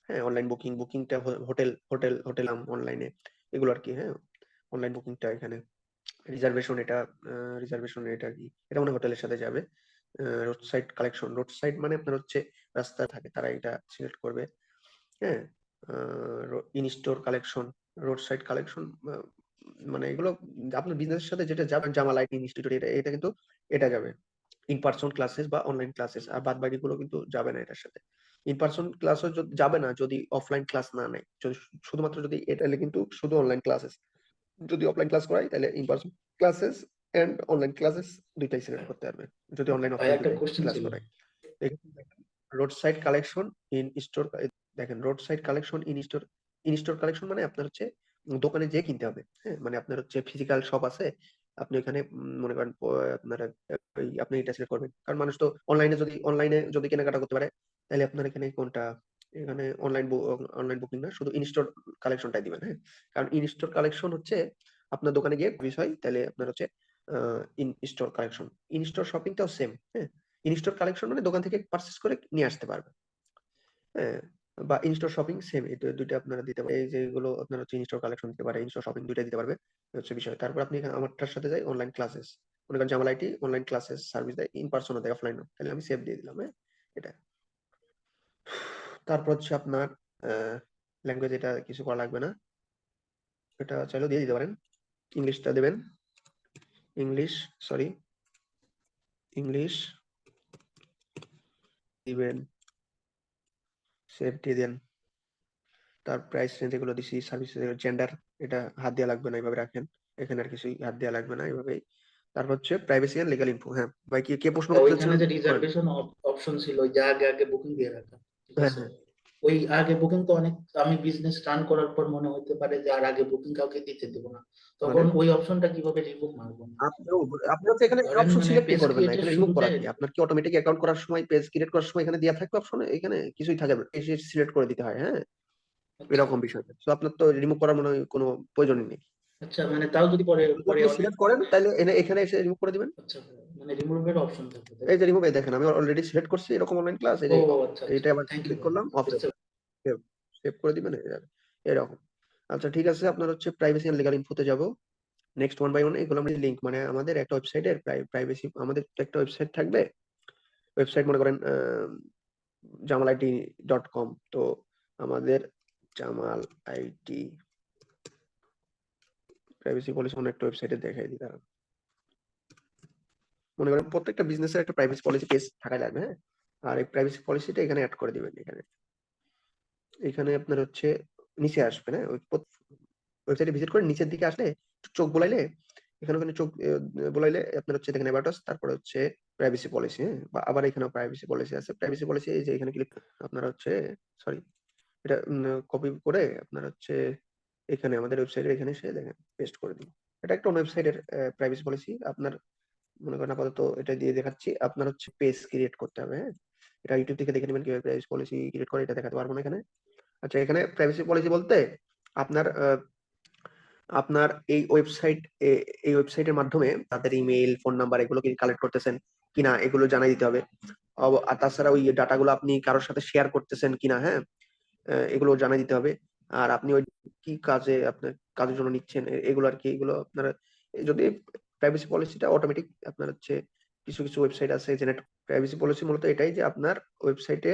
[SPEAKER 2] হ্যাঁ, অনলাইন বুকিংটা হোটেল অনলাইনে, এগুলো আর কি। হ্যাঁ, অনলাইন বুকিংটা এখানে রিজার্ভেশন, এটা রিজার্ভেশন এটা কি, এটা মানে হোটেলের সাথে যাবে। Road side collection, road side মানে আপনার হচ্ছে রাস্তা থাকে, তারা এটা সিলেক্ট করবে। হ্যাঁ, in store collection, road side collection, মানে এগুলো আপনার বিজনেসের সাথে যেটা যাবে, জামা লাইট ইনস্টিটিউট, এটা এটা কিন্তু এটা যাবে ইন পার্সন ক্লাসেস বা অনলাইন ক্লাসেস, আর বাদ বাকিগুলো কিন্তু যাবে না এটার সাথে। ইন পার্সন ক্লাসও যাবে না যদি অফলাইন ক্লাস না নেয়, শুধুমাত্র যদি এটা হলে কিন্তু শুধু অনলাইন ক্লাসেস। যদি অফলাইন ক্লাস করাই তাহলে in person classes and online classes দুইটাই সিলেক্ট করতে পারবে, যদি অনলাইন
[SPEAKER 3] ভাই
[SPEAKER 2] অফলাইন
[SPEAKER 3] একটা কোশ্চেন
[SPEAKER 2] ক্লাস
[SPEAKER 3] ছিল।
[SPEAKER 2] করাই। Road side collection in store, দেখেন road side collection in store collection মানে আপনার হচ্ছে দোকানে যেয়ে কিনতে হবে। হ্যাঁ, মানে আপনার হচ্ছে ফিজিক্যাল শপ আছে, আপনি ওখানে মনে করেন আপনারা আপনি এটা সিলেক্ট করবেন, কারণ মানুষ তো অনলাইনে যদি কেনাকাটা করতে পারে, তাহলে আপনার এখানে কোনটা, এখানে অনলাইন বুকিং না, শুধু ইন স্টোর কালেকশনটাই দিবেন। হ্যাঁ, কারণ ইন স্টোর কালেকশন হচ্ছে আপনার দোকানে গিয়ে বিষয়, তাহলে আপনার হচ্ছে in store collection. In store শপিংটাও সেম। হ্যাঁ, ইন স্টোর কালেকশন মানে দোকান থেকে পারচেস করে নিয়ে আসতে পারবে। হ্যাঁ, বা ইনস্টোর শপিং সেম, এই দুইটা আপনারা দিতে পারেন। এই যেগুলো আপনার হচ্ছে ইনস্টোর কালেকশন দিতে পারে, ইনস্টোর শপিং দুইটা দিতে পারবে, এই হচ্ছে বিষয়। তারপর আপনি এখানে আমারটার সাথে যাই অনলাইন ক্লাসেস, মনে করেন Jamal IT online classes service দেয়, ইন পার্সনও দেয় অফলাইনও, তাহলে আমি সেভ দিয়ে দিলাম। হ্যাঁ, এটা। তারপর হচ্ছে আপনার ল্যাঙ্গুয়েজ, এটা কিছু করা লাগবে না, এটা চাইলেও দিয়ে দিতে পারেন। ইংলিশটা দেবেন, ইংলিশ, সরি, ইংলিশ দিবেন, সেভ দিয়ে দেন। তার প্রাইস রেঞ্জ এগুলো দিছি, সার্ভিস জেন্ডার এটা হাত দেওয়া লাগবে না, এইভাবে রাখেন, এখানে আর কিছুই হাত দেওয়া লাগবে না, এইভাবেই। তারপর হচ্ছে প্রাইভেসি এন্ড লিগ্যাল ইনফো। হ্যাঁ ভাই, কে প্রশ্ন করতে
[SPEAKER 3] ওইখানে
[SPEAKER 2] চাচ্ছিলেন
[SPEAKER 3] যে
[SPEAKER 2] করেন।
[SPEAKER 3] রিজার্ভেশন অপশন ছিল, ওই যে আগে আগে বুকিং দিয়ে রাখা, ঠিক
[SPEAKER 2] হ্যাঁ
[SPEAKER 3] আছে?
[SPEAKER 2] হ্যাঁ
[SPEAKER 3] ওই আগে বুকিং তো অনেক, আমি বিজনেস রান করার পর মনে হতে পারে যে আর আগে বুকিং কাউকে দিতে দেবো না,
[SPEAKER 2] মানে
[SPEAKER 3] তখন ওই অপশনটা কিভাবে রিমুভ মারবো না?
[SPEAKER 2] আপনি হচ্ছে এখানে
[SPEAKER 3] ধরেন
[SPEAKER 2] অপশন
[SPEAKER 3] মানে
[SPEAKER 2] সিলেক্টই
[SPEAKER 3] পেজ
[SPEAKER 2] করবেন না,
[SPEAKER 3] ক্রিয়েটের
[SPEAKER 2] এখানে রিমুভ
[SPEAKER 3] শুরুতে,
[SPEAKER 2] করা কি, আপনার কি অটোমেটিক অ্যাকাউন্ট করার সময়, পেজ ক্রিয়েট করার সময় এখানে দেওয়া থাকবে অপশনে, এখানে কিছুই থাকে না, এসে সিলেক্ট করে দিতে হয়। হ্যাঁ,
[SPEAKER 3] আচ্ছা
[SPEAKER 2] এরকম বিষয়টা, তো আপনার তো রিমুভ করার মনে হয় কোনো প্রয়োজনই নেই।
[SPEAKER 3] আচ্ছা, মানে তাও যদি পরে
[SPEAKER 2] যদি
[SPEAKER 3] পরে
[SPEAKER 2] আপনি
[SPEAKER 3] অনেক,
[SPEAKER 2] সিলেক্ট করেন তাহলে এখানে এসে রিমুভ করে দিবেন।
[SPEAKER 3] আচ্ছা মানে রিমুভের অপশন থাকবে, তাই
[SPEAKER 2] এই
[SPEAKER 3] তো?
[SPEAKER 2] যে রিমুভ, এই দেখেন আমি অলরেডি সিলেক্ট করছি এরকম অনলাইন ক্লাস, এই
[SPEAKER 3] ও
[SPEAKER 2] যে
[SPEAKER 3] আচ্ছা আচ্ছা,
[SPEAKER 2] এটা আবার
[SPEAKER 3] থ্যাংক ইউ
[SPEAKER 2] ক্লিক
[SPEAKER 3] ভাই,
[SPEAKER 2] করলাম, অফ
[SPEAKER 3] বুঝতে
[SPEAKER 2] সেভ, সেভ করে দিবেন, এই যাবে এরকম। আচ্ছা ঠিক আছে, আপনার হচ্ছে প্রাইভেসি এন্ড লিগ্যাল ইনফোতে যাব। নেক্সট ওয়ান বাই ওয়ান এগুলো আমরা লিংক, মানে আমাদের একটা ওয়েবসাইটের প্রাইভেসি, আমাদের তো একটা ওয়েবসাইট থাকবে, ওয়েবসাইট মনে করেন jamalit.com, তো আমাদের জামাল আইটি প্রাইভেসি পলিসি অনেক একটা ওয়েবসাইটে দেখাই দিই দাঁড়ান। মনে করেন প্রত্যেকটা বিজনেসের একটা প্রাইভেসি পলিসি পেজ থাকাই লাগবে। হ্যাঁ, আর এই প্রাইভেসি পলিসিটা এখানে অ্যাড করে দিবেন। এখানে এখানে আপনার হচ্ছে নিচে আসবে, না ওই ওয়েবসাইটে ভিজিট করে নিচের দিকে আসলে চোখ বোলাইলে, এখানে ওখানে চোখ বোলাইলে আপনার হচ্ছে দেখেন অ্যাবাউট আস, তারপরে হচ্ছে প্রাইভেসি পলিসি। হ্যাঁ, বা আবার এখানেও প্রাইভেসি পলিসি আছে, প্রাইভেসি পলিসি এই যে এখানে ক্লিক, আপনার হচ্ছে সরি, এটা কপি করে আপনার হচ্ছে এখানে আমাদের ওয়েবসাইটের এখানে এসে দেখেন পেস্ট করে দিন। এটা একটা ওয়েবসাইটের প্রাইভেসি পলিসি। আপনার মনে করেন আপাতত এটা দিয়ে দেখাচ্ছি, আপনার হচ্ছে পেজ ক্রিয়েট করতে হবে। হ্যাঁ, এটা ইউটিউব থেকে দেখে নেবেন কিভাবে প্রাইভেসি পলিসি ক্রিয়েট করে, এটা দেখাতে পারবো না এখানে। আচ্ছা, এখানে প্রাইভেসি পলিসি বলতে আপনার আপনার এই ওয়েবসাইটের মাধ্যমে তাদের ইমেইল, ফোন নাম্বার এগুলো কি কালেক্ট করতেছেন কিনা এগুলো জানাই দিতে হবে। আর তাছাড়া ওই ডাটাগুলো আপনি কারোর সাথে শেয়ার করতেছেন কিনা, হ্যাঁ, এগুলো জানাই দিতে হবে। আর আপনি ওই কি কাজে আপনার কাজের জন্য নিচ্ছেন এগুলো আর কি, এগুলো আপনার যদি প্রাইভেসি পলিসিটা অটোমেটিক আপনার হচ্ছে, কিছু কিছু ওয়েবসাইট আছে জেনারেট। প্রাইভেসি পলিসি মূলত এটাই যে আপনার ওয়েবসাইটে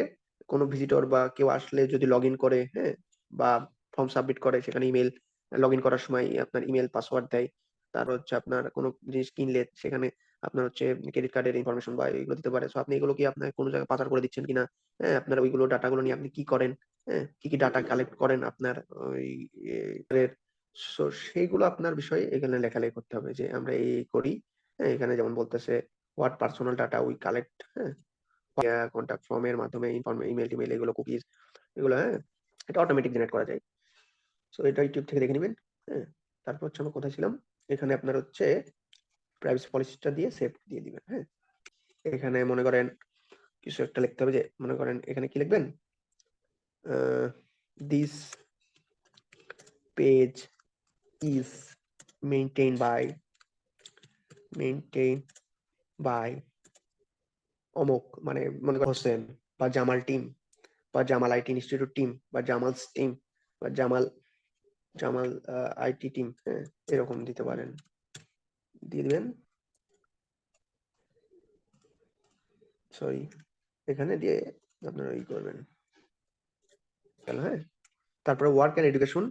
[SPEAKER 2] কোনো ভিজিটর বা কেউ আসলে যদি লগ ইন করে, হ্যাঁ, বা ফর্ম সাবমিট করে, সেখানে ইমেল লগ ইন করার সময় আপনার ইমেল পাসওয়ার্ড দেয়, তারপর হচ্ছে আপনার কোনো জিনিস কিনলে সেখানে আপনার হচ্ছে ক্রেডিট কার্ডের ইনফরমেশন বা এগুলো দিতে পারে। সো আপনি এগুলো কি আপনার কোনো জায়গায় পাচার করে দিচ্ছেন কিনা, হ্যাঁ, আপনার ওইগুলো ডাটাগুলো নিয়ে আপনি কি করেন, হ্যাঁ, কি কি ডাটা কালেক্ট করেন আপনার ওই এর, সো সেইগুলো আপনার বিষয়ে এখানে লেখালেখি করতে হবে যে আমরা এই করি। হ্যাঁ, এখানে যেমন বলতেছে what personal data we collect, হ্যাঁ, কন্ট্যাক্ট ফর্মের মাধ্যমে ইমেল টিমেল এগুলো কুকিজ এগুলো, হ্যাঁ, এটা অটোমেটিক জেনারেট করা যায়। সো এটা ইউটিউব থেকে দেখে নেবেন। হ্যাঁ, তারপর হচ্ছে আমরা কোথায় ছিলাম, এখানে আপনার হচ্ছে প্রাইভেসি পলিসিটা দিয়ে সেভ দিয়ে দিবেন। হ্যাঁ, এখানে মনে করেন কিছু একটা লিখতে হবে, যে মনে করেন এখানে কি লিখবেন, this page is maintained by অমুক, মানে মনে করেন হোসেন বা জামাল টিম বা জামাল আইটি ইনস্টিটিউট টিম বা জামালস টিম বা জামাল আইটি টিম, হ্যাঁ, এরকম দিতে পারেন, দিয়ে দিবেন। সরি, এখানে দিয়ে আপনারা ই করবেন। হ্যাঁ, তারপরে ওয়ার্ক এন্ড এডুকেশন,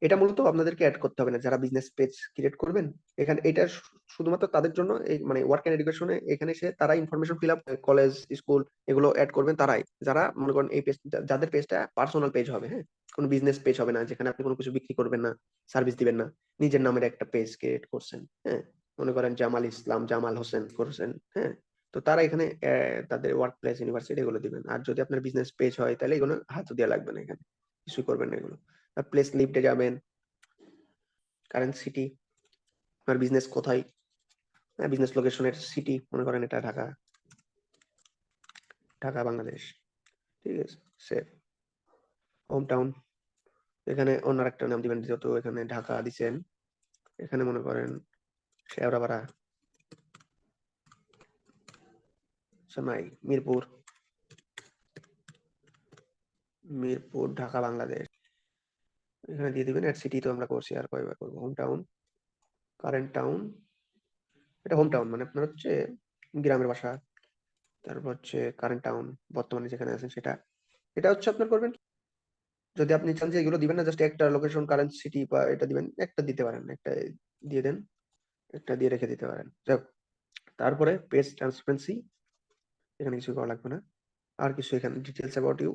[SPEAKER 2] এটা মূলত আপনাদেরকে অ্যাড করতে হবে না, যারা বিজনেস পেজ ক্রিয়েট করবেন এখানে, এটা শুধুমাত্র তাদের জন্য। এই মানে ওয়ার্ক এন্ড এডুকেশনে এখানে এসে তারা information fill up, college school এগুলো অ্যাড করবেন তারাই, যারা মনে করেন এই পেজ, যাদের পেজটা পার্সোনাল পেজ হবে। হ্যাঁ, কোনো বিজনেস পেজ হবে না, যেখানে আপনি কোনো কিছু বিক্রি করবেন না, সার্ভিস দিবেন না, নিজের নামের একটা পেজ ক্রিয়েট করছেন। হ্যাঁ, মনে করেন জামাল ইসলাম, জামাল হোসেন করছেন। হ্যাঁ, তো তারা এখানে তাদের ওয়ার্ক প্লেস, ইউনিভার্সিটি এগুলো দিবেন। আর যদি আপনার বিজনেস পেজ হয় তাহলে এগুলো হাত দেওয়া লাগবে না, এখানে কিছুই করবেন না এগুলো। প্লেস লিফটে যাবেন, কারেন্ট সিটি, আপনার বিজনেস কোথায়, বিজনেস লোকেশনের সিটি, মনে করেন এটা ঢাকা, ঢাকা বাংলাদেশ, ঠিক আছে, সেভ। হোম টাউন, এখানে অন্য একটা নাম দিবেন, যেহেতু এখানে ঢাকা দিচ্ছেন, এখানে মনে করেন শেওড়াপাড়া, নাই মিরপুর, মিরপুর, ঢাকা, বাংলাদেশ। এখানে দিয়ে দিবেন। সিটি তো আমরা করছি, আর কয়বার করবো? Home town, current town. এটা হোম টাউন মানে আপনার হচ্ছে গ্রামের বাসা। তারপর হচ্ছে কারেন্ট টাউন, বর্তমানে যেখানে আছেন সেটা। এটা হচ্ছে আপনার করবেন কি, যদি আপনি চান যে এগুলো দিবেন না, জাস্ট একটা লোকেশন, কারেন্ট সিটি বা এটা দিবেন, একটা দিতে পারেন, একটা দিয়ে দেন, একটা দিয়ে রেখে দিতে পারেন। যাক, তারপরে পেজ ট্রান্সপারেন্সি, এখানে কিছু করা লাগবে না। আর কিছু এখানে ডিটেলস অ্যাবাউট ইউ,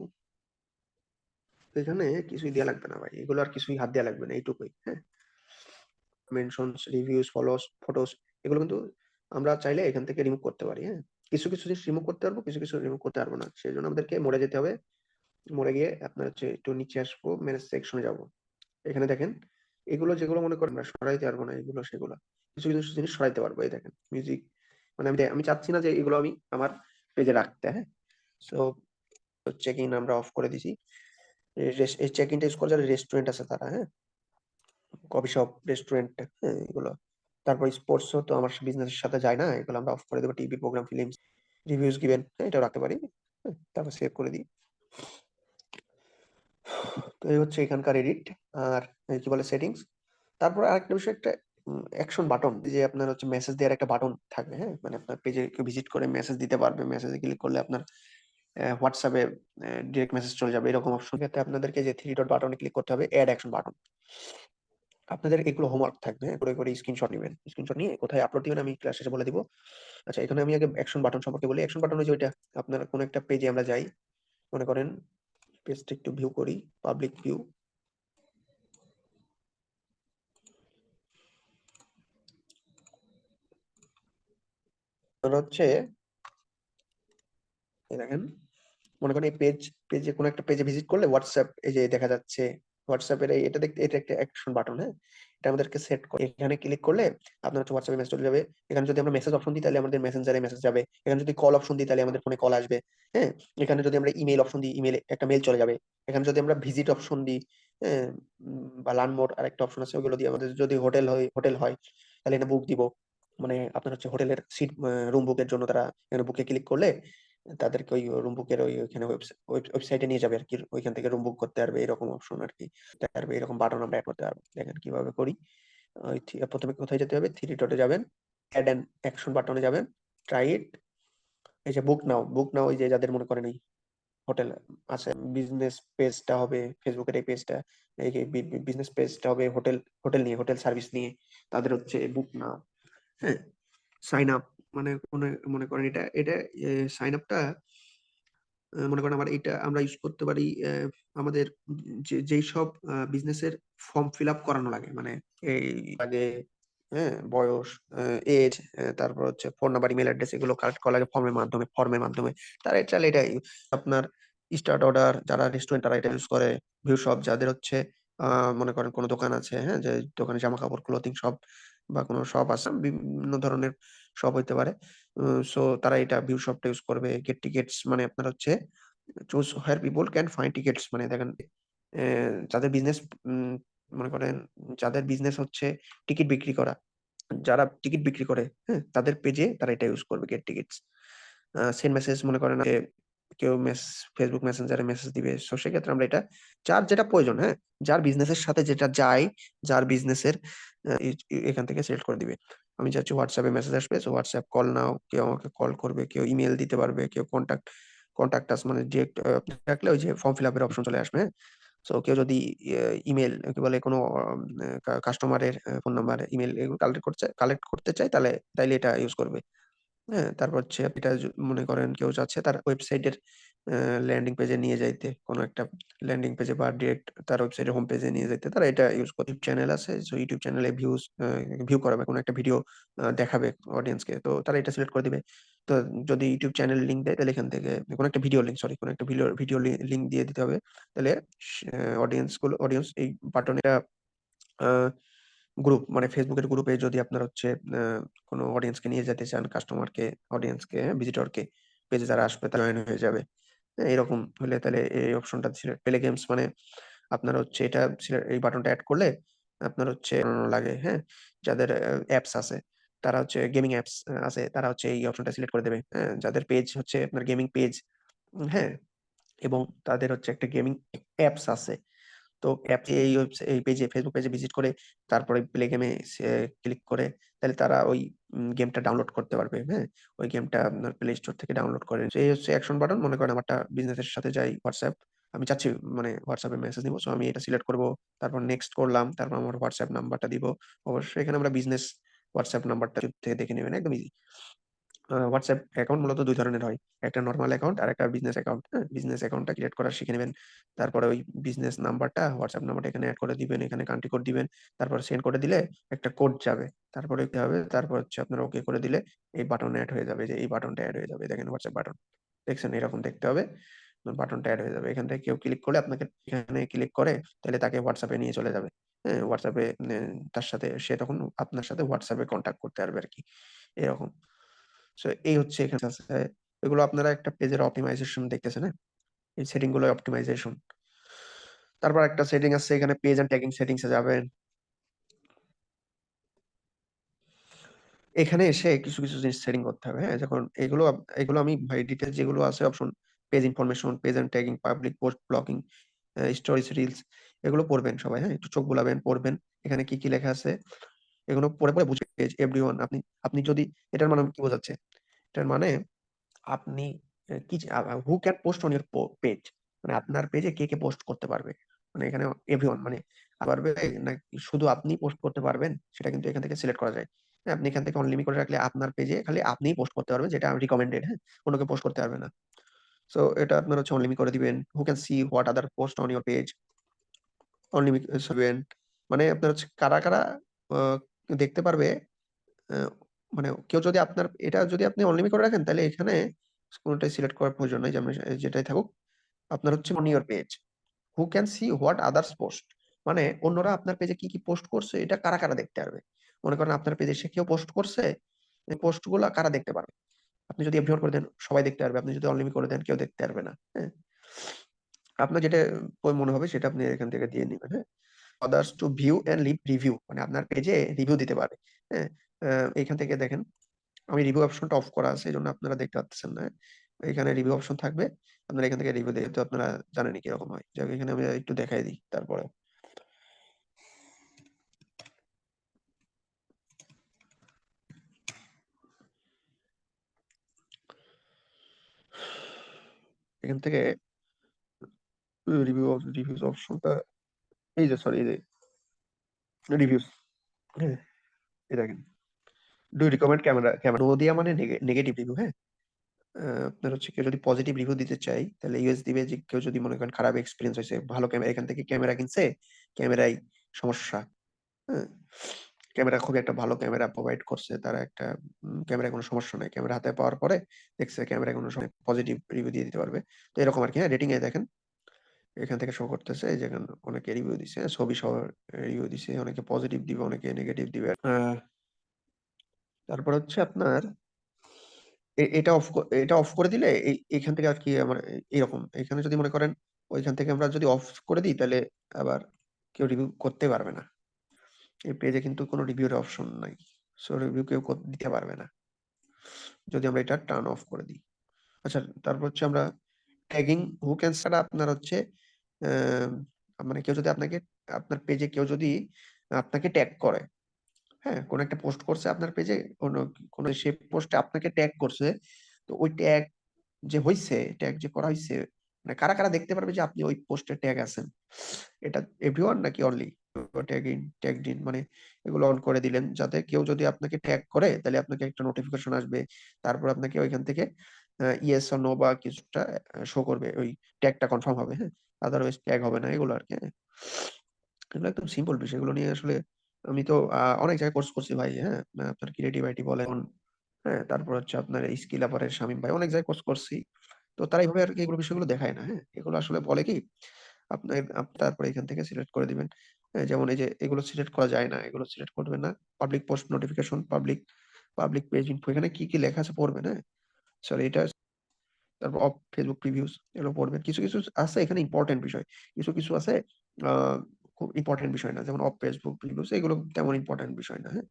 [SPEAKER 2] এখানে কিছুই দেওয়া লাগবে না ভাই, এগুলো আর কিছুই হাত দেওয়া লাগবে না, এইটুকুই। হ্যাঁ, মেনশনস, রিভিউস, ফলোস, ফটোস, এগুলো কিন্তু আমরা চাইলে এখান থেকে রিমুভ করতে পারি। হ্যাঁ, কিছু কিছু জিনিস রিমুভ করতে পারবো, কিছু কিছু রিমুভ করতে পারবো না, সেই জন্য আমাদেরকে মোড়ে যেতে হবে। মোড়ে গিয়ে আপনার হচ্ছে একটু নিচে আসবো, ম্যানেজ সেকশনে যাবো। এখানে দেখেন, এগুলো যেগুলো মনে করেন আমরা সরাইতে পারবো না, এগুলো সেগুলো কিছু কিছু জিনিস সরাইতে পারবো। এই দেখেন মিউজিক, মানে আমি আমি চাচ্ছি না যে এগুলো আমি আমার পেজে রাখতে। হ্যাঁ, সো চেক ইন আমরা অফ করে দিছি। এই চেক ইনটা ইউজ করে যারা রেস্টুরেন্ট আছে তারা, হ্যাঁ, কফি শপ, রেস্টুরেন্ট, হ্যাঁ, এগুলো। তারপর স্পোর্টসও তো আমার বিজনেসের সাথে যায় না, এগুলো আমরা অফ করে দেবো। TV program, films, reviews given, এটাও রাখতে পারি। হ্যাঁ, তারপর সেভ করে দিই। তো এই হচ্ছে এখানকার এডিট। আর এই কি বলে সেটিংস। তারপর আরেকটা বিষয়, একটা অ্যাকশন বাটন, যে আপনার হচ্ছে মেসেজ দেওয়ার একটা বাটন থাকবে। হ্যাঁ, মানে আপনার পেজে কেউ ভিজিট করে মেসেজ দিতে পারবে, মেসেজে ক্লিক করলে আপনার হোয়াটসঅ্যাপে ডিরেক্ট মেসেজ চলে যাবে, এরকম অপশন। ক্ষেত্রে আপনাদেরকে যে থ্রি ডট বাটনে ক্লিক করতে হবে, অ্যাড অ্যাকশন বাটন। আপনাদের এগুলো হোমওয়ার্ক থাকবে, হ্যাঁ, করে করে স্ক্রিনশট নেবেন। স্ক্রিনশট নিয়ে কোথায় আপলোড দিবেন আমি ক্লাস শেষে বলে দিব। আচ্ছা, এখানে আমি আগে অ্যাকশন বাটন সম্পর্কে বলি। অ্যাকশন বাটন হচ্ছে ওইটা, আপনার কোনো একটা পেজে আমরা যাই, মনে করেন পেজটা একটু ভিউ করি, পাবলিক ভিউ। হচ্ছে এই দেখেন, মনে করেন এই পেজে কোনো একটা পেজে ভিজিট করলে হোয়াটসঅ্যাপ এই যে দেখা যাচ্ছে, হোয়াটসঅ্যাপের এটা দেখতে, এটা একটা অ্যাকশন বাটন। হ্যাঁ, এটা আমাদেরকে সেট করে এখানে ক্লিক করলে আপনার হচ্ছে হোয়াটসঅ্যাপে মেসেজ চলে যাবে। এখানে যদি আমরা মেসেজ অপশন দিই তাহলে আমাদের মেসেঞ্জারে মেসেজ যাবে। এখানে যদি কল অপশন দিই তাহলে আমাদের ফোনে কল আসবে। হ্যাঁ, এখানে যদি আমরা ইমেল অপশন দিই, ইমেলে একটা মেল চলে যাবে। এখানে যদি আমরা ভিজিট অপশন দিই, হ্যাঁ, বা লার্ন মোর আরেকটা অপশন আছে, ওগুলো দিয়ে আমাদের যদি হোটেল হয় তাহলে এটা বুক দিব। মানে আপনার হচ্ছে হোটেলের সিট, রুম বুকের জন্য তারা এখানে বুকে ক্লিক করলে তাদেরকে ওই রুম বুকের ওইখানে ওয়েবসাইটে নিয়ে যাবে আর কি, ওইখান থেকে রুম বুক করতে পারবে, এরকম অপশন আর কি। পারবে এরকম বাটন আমরা অ্যাড করতে পারবো। দেখেন কিভাবে করি। প্রথমে কোথায় যেতে হবে, থ্রি ডটে যাবেন, অ্যাড অ্যান অ্যাকশন বাটনে যাবেন, ট্রাই ইট। এই যে বুক নাও, ওই যে যাদের মনে করেন এই হোটেল আছে, বিজনেস পেজটা হবে ফেসবুকের এই পেজটা, এই বিজনেস পেজটা হবে হোটেল, হোটেল সার্ভিস নিয়ে, তাদের হচ্ছে বুক নাও। হ্যাঁ, সাইন আপ, মানে মনে করেন এটা এটা সাইন আপটা, মনে করেন আমার এটা আমরা ইউজ করতে পারি আমাদের যেই সব বিজনেসের ফর্ম ফিল আপ করানো লাগে, মানে এই আগে, হ্যাঁ, বয়স, এজ, তারপর হচ্ছে ফোন নাম্বার, ইমেল অ্যাড্রেস, এগুলো কালেক্ট করা লাগে ফর্মের মাধ্যমে। তারা চাইলে এটা আপনার স্টার্ট অর্ডার, যারা রেস্টুরেন্ট তারা এটা ইউজ করে। ভিউ শপ, যাদের হচ্ছে মনে করেন কোনো দোকান আছে, হ্যাঁ, যে দোকানে জামা কাপড়, ক্লোথিং শপ বা কোনো শপ আছে, বিভিন্ন ধরনের শপ হইতে পারে। সো তারা এটা ভিউ শপটা ইউজ করবে। গেট টিকেটস, মানে আপনার হচ্ছে choose where people can find tickets, মানে দেখেন যাদের বিজনেস, মনে করেন যাদের বিজনেস হচ্ছে টিকিট বিক্রি করা, যারা টিকিট বিক্রি করে, হ্যাঁ, তাদের পেজে তারা এটা ইউজ করবে, গেট টিকিটস। সেন্ড মেসেজ, মনে করেন যে কেউ ফেসবুক মেসেঞ্জারে মেসেজ দিবে, সো সেক্ষেত্রে আমরা এটা যার যেটা প্রয়োজন, হ্যাঁ, যার বিজনেসের সাথে যেটা যায়, যার বিজনেসের এখান থেকে সিলেক্ট করে দিবে। আমি চাচ্ছি হোয়াটসঅ্যাপে মেসেজ আসবে, সো হোয়াটসঅ্যাপ কল নাও, কেউ আমাকে কল করবে, কেউ ইমেল দিতে পারবে, কেউ কন্টাক্ট আস, মানে ডিরেক্ট রাখলে ওই যে ফর্ম ফিল আপের অপশন চলে আসবে। হ্যাঁ, সো কেউ যদি ইমেল কি বলে কোনো কাস্টমারের ফোন নাম্বার, ইমেল এগুলো কালেক্ট করতে চায়, তাইলে এটা ইউজ করবে। হ্যাঁ, তারপর হচ্ছে এটা মনে করেন কেউ চাচ্ছে তার ওয়েবসাইটের ল্যান্ডিং পেজে নিয়ে যাইতে, কোনো একটা ল্যান্ডিং পেজে বা ডিরেক্ট তার ওয়েবসাইটের হোম পেজে নিয়ে যাইতে, তারা এটা ইউজ করে। ইউটিউব চ্যানেল আছে, সো ইউটিউব চ্যানেলে ভিউ করাবে, কোনো একটা ভিডিও দেখাবে অডিয়েন্সকে, তো তারা এটা সিলেক্ট করে দিবে। তো যদি ইউটিউব চ্যানেল লিঙ্ক দেয় তাহলে এখান থেকে কোনো একটা ভিডিও লিঙ্ক দিয়ে দিতে হবে। তাহলে অডিয়েন্স এই বাটনটা গ্রুপ, মানে ফেসবুকের গ্রুপে যদি আপনার হচ্ছে কোনো অডিয়েন্সকে নিয়ে যেতে চান, অডিয়েন্সকে, ভিজিটরকে, পেজে যারা আসবে তারা জয়েন হয়ে যাবে। হ্যাঁ, এরকম হলে তাহলে এই অপশনটা সিলেক্ট, প্লে গেমস, মানে আপনার হচ্ছে এটা এই বাটনটা অ্যাড করলে আপনার হচ্ছে লাগে, হ্যাঁ, যাদের অ্যাপস আছে, তারা হচ্ছে গেমিং অ্যাপস আছে, তারা হচ্ছে এই অপশনটা সিলেক্ট করে দেবে। হ্যাঁ, যাদের পেজ হচ্ছে আপনার গেমিং পেজ, হ্যাঁ, এবং তাদের হচ্ছে একটা গেমিং অ্যাপস আছে। তো এই পেজে ফেসবুক পেজে ভিজিট করে তারপরে প্লে গেমে ক্লিক করে তাহলে তারা ওই গেমটা ডাউনলোড করতে পারবে। হ্যাঁ, ওই গেমটা আপনার প্লে স্টোর থেকে ডাউনলোড করে তো এই হচ্ছে অ্যাকশন বাটন। মনে করেন আমারটা বিজনেসের সাথে যাই হোয়াটসঅ্যাপ, আমি চাচ্ছি মানে হোয়াটসঅ্যাপে মেসেজ দিব, সো আমি এটা সিলেক্ট করব, তারপর নেক্সট করলাম, তারপর আমার হোয়াটসঅ্যাপ নাম্বারটা দিব। অবশ্যই এখানে আমরা বিজনেস হোয়াটসঅ্যাপ নাম্বারটা থেকে দেখে নেবেন, একদম ইজি। হোয়াটসঅ্যাপ অ্যাকাউন্ট মূলত ২ ধরনের হয়। একটা নরমাল অ্যাকাউন্ট আর একটা বিজনেস অ্যাকাউন্ট। হ্যাঁ? বিজনেস অ্যাকাউন্টটা ক্রিয়েট করা শিখে নেবেন। তারপরে ওই বিজনেস নাম্বারটা, হোয়াটসঅ্যাপ নাম্বারটা এখানে এড করে দিবেন। এখানে কান্ট্রি কোড দিবেন। তারপর সেন্ড করে দিলে একটা কোড যাবে। তারপরে কি হবে? তারপর হচ্ছে আপনার ওকে করে দিলে এই বাটনে এড হয়ে যাবে। যে এই বাটনটা এড হয়ে যাবে। দেখেন হোয়াটসঅ্যাপ বাটন। দেখছেন? এরকম দেখতে হবে। বাটনটা এড হয়ে যাবে। এখান থেকে কেউ ক্লিক করলে আপনাকে এখানে ক্লিক করে তাহলে তাকে হোয়াটসঅ্যাপে নিয়ে চলে যাবে। হ্যাঁ? হোয়াটসঅ্যাপে তার সাথে সে তখন আপনার সাথে হোয়াটসঅ্যাপে কনট্যাক্ট করতে পারবে আরকি। এরকম। সো এই হচ্ছে এখানে আছে। এগুলো আপনারা একটা পেজের অপটিমাইজেশন দেখতেছেন, হ্যাঁ? এই সেটিং গুলো অপটিমাইজেশন। তারপর একটা সেটিং আছে এখানে পেজ এন্ড ট্যাগিং সেটিংস এ যাবেন। এখানে এসে কিছু জিনিস সেটিং করতে হবে, হ্যাঁ? যখন এগুলো আমি ভাই ডিটেইলস যেগুলো আছে option page information, page and tagging, public post blocking, stories, reels এগুলো পড়বেন সবাই, হ্যাঁ? একটু চোখ বুলাবেন, পড়বেন। এখানে কি লেখা আছে এগুলো পড়ে বুঝে পেজ এভরিওয়ান আপনি আপনি যদি এটার মানে কি বোঝাচ্ছে? এটার মানে আপনি কি who can post on your page মানে আপনার পেজে কে পোস্ট করতে পারবে মানে এখানে এভরিওয়ান মানে পারবে নাকি শুধু আপনি পোস্ট করতে পারবেন সেটা কিন্তু এখান থেকে সিলেক্ট করা যায়। হ্যাঁ, আপনি এখান থেকে অনলিমিট করে রাখলে আপনার পেজে খালি আপনিই পোস্ট করতে পারবেন, যেটা রিকমেন্ডেড। হ্যাঁ, অন্য কেউ পোস্ট করতে পারবে না। সো এটা আপনার হচ্ছে অনলিমিট করে দিবেন। Who can see what other post on your page unlimited করবেন। মানে আপনার হচ্ছে কারা আহ, দেখতে পারবে। আহ, মানে কেউ যদি আপনার এটা যদি আপনি অনলিমিট করে রাখেন তাহলে এখানে কোনটাই সিলেক্ট করার প্রয়োজন নাই, যেমন যেটাই থাকুক আপনার হচ্ছে on your page who can see what others post মানে অন্যরা আপনার পেজে কি পোস্ট করছে এটা কারা দেখতে পারবে। মনে করেন আপনার পেজে সে কেউ পোস্ট করছে, এই পোস্ট গুলা কারা দেখতে পারবে। আপনি যদি এভরিওয়ান করে দেন সবাই দেখতে পারবে, আপনি যদি অনলিমিট করে দেন কেউ দেখতে পারবে না। হ্যাঁ, আপনার যেটা মনে হবে সেটা আপনি এখান থেকে দিয়ে নিবেন। হ্যাঁ, others to view and leave review মানে আপনার পেজে রিভিউ দিতে পারে। হ্যাঁ, এখান থেকে দেখেন আমি রিভিউ অপশনটা অফ করা আছে এজন্য আপনারা দেখতে পাচ্ছেন না। এখানে রিভিউ অপশন থাকবে, আপনারা এখান থেকে রিভিউ দিয়ে তো আপনারা জানেনই কিরকম হয়। যাক এখানে আমি একটু দেখাই দিই তারপরে। এখান থেকে রিভিউজ অপশনটা এই যে সরি এই যে রিভিউস। হ্যাঁ, এই দেখেন ডু রিকমেন্ড ক্যামেরা নো দিয়া মানে নেগেটিভ রিভিউ। হ্যাঁ, আপনার হচ্ছে কেউ যদি পজিটিভ রিভিউ দিতে চাই তাহলে ইউএস দিবে যে কেউ যদি মনে করেন খারাপ এক্সপিরিয়েন্স হয়েছে, ভালো ক্যামেরা এখান থেকে ক্যামেরা কিনছে ক্যামেরাই সমস্যা। হ্যাঁ, ক্যামেরা খুবই একটা ভালো ক্যামেরা প্রোভাইড করছে তারা একটা ক্যামেরায় কোনো সমস্যা নাই, ক্যামেরা হাতে পাওয়ার পরে দেখছে ক্যামেরায় কোনো সময় পজিটিভ রিভিউ দিয়ে দিতে পারবে। তো এরকম আর কি। হ্যাঁ, রেটিং এ দেখেন এখান থেকে শো করতেছে এই যে এখানে অনেকে রিভিউ দিছে, ছবি সহ রিভিউ দিছে, অনেকে পজিটিভ দিবে অনেকে নেগেটিভ দিবে। তারপর হচ্ছে আপনার এটা অফ করে দিলে এইখান থেকে আর কি আমার এরকম এখানে যদি মনে করেন ওইখান থেকে আমরা যদি অফ করে দিই তাহলে আবার কেউ রিভিউ করতে পারবে না। এই পেজে কিন্তু কোনো রিভিউর অপশন নাই, সো রিভিউ কেউ দিতে পারবে না যদি আমরা এটা টার্ন অফ করে দিই। আচ্ছা, তারপর হচ্ছে আমরা ট্যাগিং হু ক্যান ছাড়া আপনার হচ্ছে আহ, মানে কেউ যদি আপনার পেজে কেউ যদি আপনাকে ট্যাগ করে, হ্যাঁ, কোন একটা পোস্ট করছে আপনার পেজে, কোন সে পোস্টে আপনাকে ট্যাগ করছে, তো ওই ট্যাগ যে হইছে ট্যাগ যে করা হইছে মানে কারা দেখতে পারবে যে আপনি ওই পোস্টে ট্যাগ আছেন। এটা এভরিওয়ান নাকি অনলি ট্যাগড ইন মানে এগুলো অন করে দিলেন যাতে কেউ যদি আপনাকে ট্যাগ করে তাহলে আপনাকে একটা নোটিফিকেশন আসবে, তারপর আপনাকে ওইখান থেকে ইয়েস অর নো বা কিছুটা শো করবে, ওই ট্যাগটা কনফার্ম হবে। হ্যাঁ, আদারওয়াইজ ট্যাগ হবে না এগুলো আর কি। হ্যাঁ, এগুলো একদম সিম্পল বিষয়, এগুলো নিয়ে আসলে আমি তো অনেক জায়গায় কোর্স করছি ভাই। হ্যাঁ, আপনার ক্রিয়েটিভ আইটি বলেন, হ্যাঁ, তারপর হচ্ছে আপনার স্কিল আপারের শামীম ভাই অনেক জায়গায় কোর্স করছি। তো তারা এইভাবে আর কি এগুলো বিষয়গুলো দেখায় না। হ্যাঁ, এগুলো আসলে বলে কি আপনার তারপরে এখান থেকে সিলেক্ট করে দিবেন। হ্যাঁ, যেমন এই যে এগুলো সিলেক্ট করা যায় না, এগুলো সিলেক্ট করবেন না। Public post notification, public page info এখানে কি লেখা আছে পড়বেন। হ্যাঁ, সরি এটা তারপর অফ ফেসবুক প্রিভিউস এগুলো পড়বেন। কিছু আছে এখানে ইম্পর্টেন্ট বিষয়, কিছু আছে আহ খুব ইম্পর্টেন্ট বিষয় না, যেমন অফ ফেসবুক প্রিভিউস এগুলো তেমন ইম্পর্টেন্ট বিষয় না। হ্যাঁ,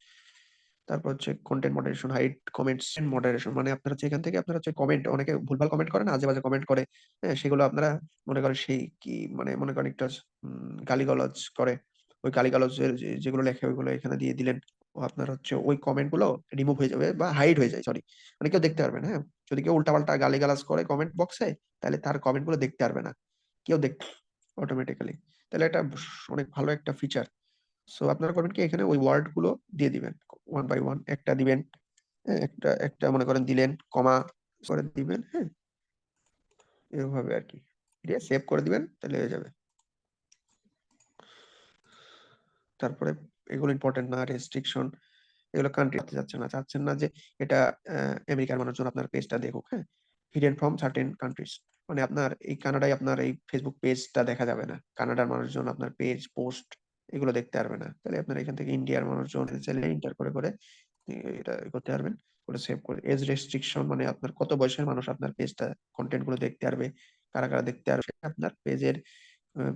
[SPEAKER 2] তারপর হচ্ছে content moderation, hide comments and moderation, মানে আপনারা হচ্ছে এখান থেকে আপনারা হচ্ছে কমেন্ট, অনেকে ভুলভাল কমেন্ট করে না, আজে বাজে কমেন্ট করে, হ্যাঁ, সেগুলো আপনারা মনে করেন সেই কি মানে মনে করেন একটা গালিগালাজ করে, ওই গালিগালাজের যেগুলো লেখে ওইগুলো এখানে দিয়ে দিলেন, ও আপনার হচ্ছে ওই কমেন্ট গুলো রিমুভ হয়ে যাবে বা হাইড হয়ে যায়, সরি, মানে কেউ দেখতে পারবে না। হ্যাঁ, যদি কেউ উল্টাপাল্টা গালিগালাজ করে কমেন্ট বক্সে, তাহলে তার কমেন্ট গুলো দেখতে পারবে না, কেউ দেখতে অটোমেটিক্যালি। তাহলে এটা অনেক ভালো একটা ফিচার। সো আপনারা করবেন কি, এখানে ওই ওয়ার্ড গুলো দিয়ে দিবেন ওয়ান বাই ওয়ান, একটা দিবেন, হ্যাঁ, একটা একটা মনে করেন দিলেন, কমা করে দিবেন, হ্যাঁ, এভাবে আর কি, দিয়ে সেভ করে দিবেন, তাহলে হয়ে যাবে। তারপরে এগুলো ইম্পর্টেন্ট না, রেস্ট্রিকশন, এগুলো কান্ট্রি চাচ্ছেন না যে এটা আমেরিকার মানুষজন আপনার পেজটা দেখুক, হ্যাঁ, হিডেন ফ্রম সার্টেন কান্ট্রিজ, মানে আপনার এই কানাডায় আপনার এই ফেসবুক পেজটা দেখা যাবে না, কানাডার মানুষজন আপনার পেজ পোস্ট এগুলো দেখতে পারবে না, তাহলে আপনার এখান থেকে ইন্ডিয়ার মানুষজন চাইলে ইন্টার করে করে এটা করতে পারবেন, করে সেভ করে। এজ রেস্ট্রিকশন, মানে আপনার কত বয়সের মানুষ আপনার পেজটা কন্টেন্ট গুলো দেখতে পারবে, কারা কারা দেখতে পারবে, আপনার পেজের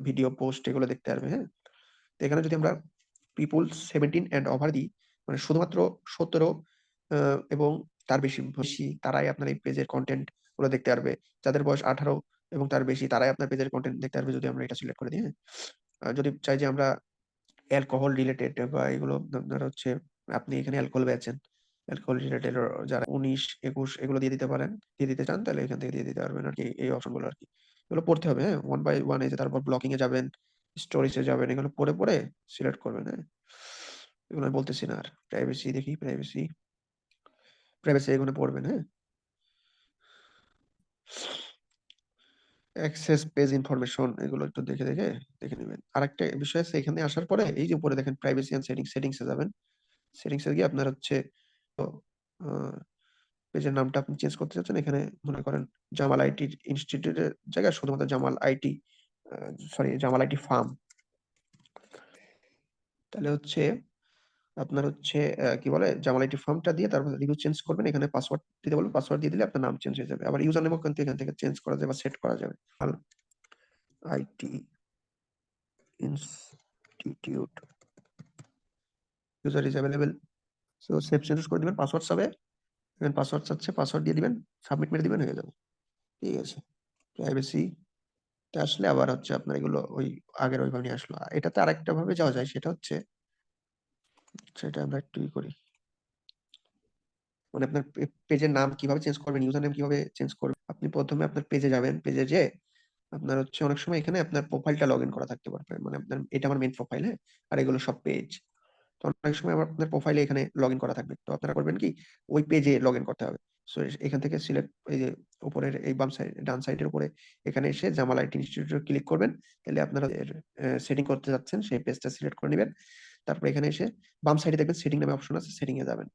[SPEAKER 2] ভিডিও পোস্ট এগুলো দেখতে পারবে, হ্যাঁ। তো এখানে যদি আমরা পিপুল 17 অ্যান্ড ওভার দিই, মানে শুধুমাত্র 17 এবং তার বেশি বেশি তারাই আপনার এই পেজের কন্টেন্ট গুলো দেখতে পারবে, যাদের বয়স 18 এবং তার বেশি তারাই আপনার পেজের কন্টেন্ট দেখতে পারবে, যদি আমরা এটা সিলেক্ট করে দিই, হ্যাঁ। যদি চাই যে আমরা অ্যালকোহল রিলেটেড বা এগুলো আপনার হচ্ছে আপনি এখানে অ্যালকোহল বেচেন, অ্যালকোহল রিলেটেড যারা 19 21 এগুলো দিয়ে দিতে পারেন, দিয়ে দিতে চান, তাহলে এখান থেকে দিয়ে দিতে পারবেন আর কি, এই অপশনগুলো আর কি। এগুলো পড়তে হবে, হ্যাঁ, ওয়ান বাই ওয়ান, এই যে তারপর ব্লকিং এ যাবেন, স্টোরিজে যাবেন, এগুলো পড়ে পড়ে সিলেক্ট করবেন, হ্যাঁ। এগুলো আমি বলতেছি না আর। প্রাইভেসি দেখি, প্রাইভেসি প্রাইভেসি এখানে পড়বেন, হ্যাঁ। অ্যাক্সেস পেজ ইনফরমেশন, এগুলো একটু দেখে দেখে দেখে নেবেন। আরেকটা বিষয় আছে, এখানে আসার পরে এই যে উপরে দেখেন প্রাইভেসি এন্ড সেটিংসে যাবেন, সেটিংসে গিয়ে আপনার হচ্ছে পেজের নামটা আপনি চেঞ্জ করতে চাচ্ছেন, এখানে মনে করেন জামাল আইটি ইনস্টিটিউটের জায়গায় শুধুমাত্র Jamal IT, sorry Jamal IT firm, তাহলে হচ্ছে আপনার হচ্ছে কি বলে জামাল আইটি ফার্মটা দিয়ে তারপর রিভিউ চেঞ্জ করবেন, এখানে পাসওয়ার্ড দিতে বলবেন, পাসওয়ার্ড দিয়ে দিলে আপনার নাম চেঞ্জ হয়ে যাবে, আবার ইউজার নেমও কিন্তু এখান থেকে চেঞ্জ করা যাবে বা সেট করা যাবে, IT institute user is available, so save change করে দিবেন, পাসওয়ার্ড চাবে, এখানে পাসওয়ার্ড চাচ্ছে, পাসওয়ার্ড দিয়ে দিবেন, সাবমিট মেরে দিবেন, হয়ে যাবে। ঠিক আছে, প্রাইভেসি আসলে আবার হচ্ছে আপনার এগুলো ওই আগের ওইভাবে নিয়ে আসলো। এটাতে আরেকটা ভাবে যাওয়া যায়, সেটা হচ্ছে সেটা আমরা একটু করি, মানে আপনার পেজের নাম কিভাবে চেঞ্জ করবেন, ইউজার নেম কিভাবে চেঞ্জ করবেন। আপনি প্রথমে আপনার পেজে যাবেন, পেজে যে আপনার হচ্ছে অনেক সময় এখানে আপনার প্রোফাইলটা লগ ইন করা থাকতে পারবে, মানে আপনার এটা আমার মেইন প্রোফাইল, হ্যাঁ, আর এগুলো সব পেজ। তো অনেক সময় আপনার প্রোফাইলে এখানে লগ ইন করা থাকবে, তো আপনারা করবেন কি ওই পেজে লগ ইন করতে হবে। সো এখান থেকে সিলেক্ট, এই যে উপরের এই বাম সাইড ডান সাইডের উপরে এখানে এসে জামাল আইটি ইনস্টিটিউটে ক্লিক করবেন, তাহলে আপনারা সেটিং করতে যাচ্ছেন সেই পেজটা সিলেক্ট করে নেবেন, তারপর এখানে এসে বাম সাইডে দেখবেন সেটিং নামে অপশন আছে, সেটিং এ যাবেন।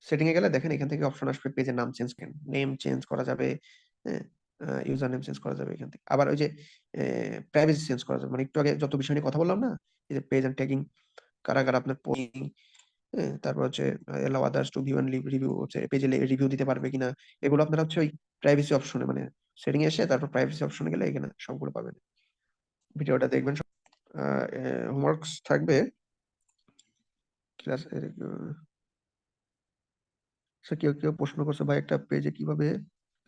[SPEAKER 2] সেটিং এ গেলে দেখেন এখান থেকে অপশন আসবে পেজের নাম চেঞ্জ, নেম চেঞ্জ করা যাবে, হ্যাঁ, ইউজার নেম চেঞ্জ করা যাবে এখান থেকে, আবার ওই যে প্রাইভেসি চেঞ্জ করা যাবে, মানে একটু আগে যত বিষয় নিয়ে কথা বললাম না, এই যে পেজ এন্ড ট্যাগিং, কারা কারা আপনার পোস্টিং, হ্যাঁ, তারপর হচ্ছে allow others to view and leave review, হচ্ছে পেজে রিভিউ দিতে পারবে কিনা, এগুলো আপনারা হচ্ছে ওই প্রাইভেসি অপশনে, মানে সেটিং এ এসে তারপর প্রাইভেসি অপশনে গেলে এখানে সবগুলো পাবেন। ভিডিওটা দেখবেন, হোমওয়ার্কস থাকবে ক্লাস। কেউ কেউ প্রশ্ন করছে ভাই একটা পেজে কিভাবে,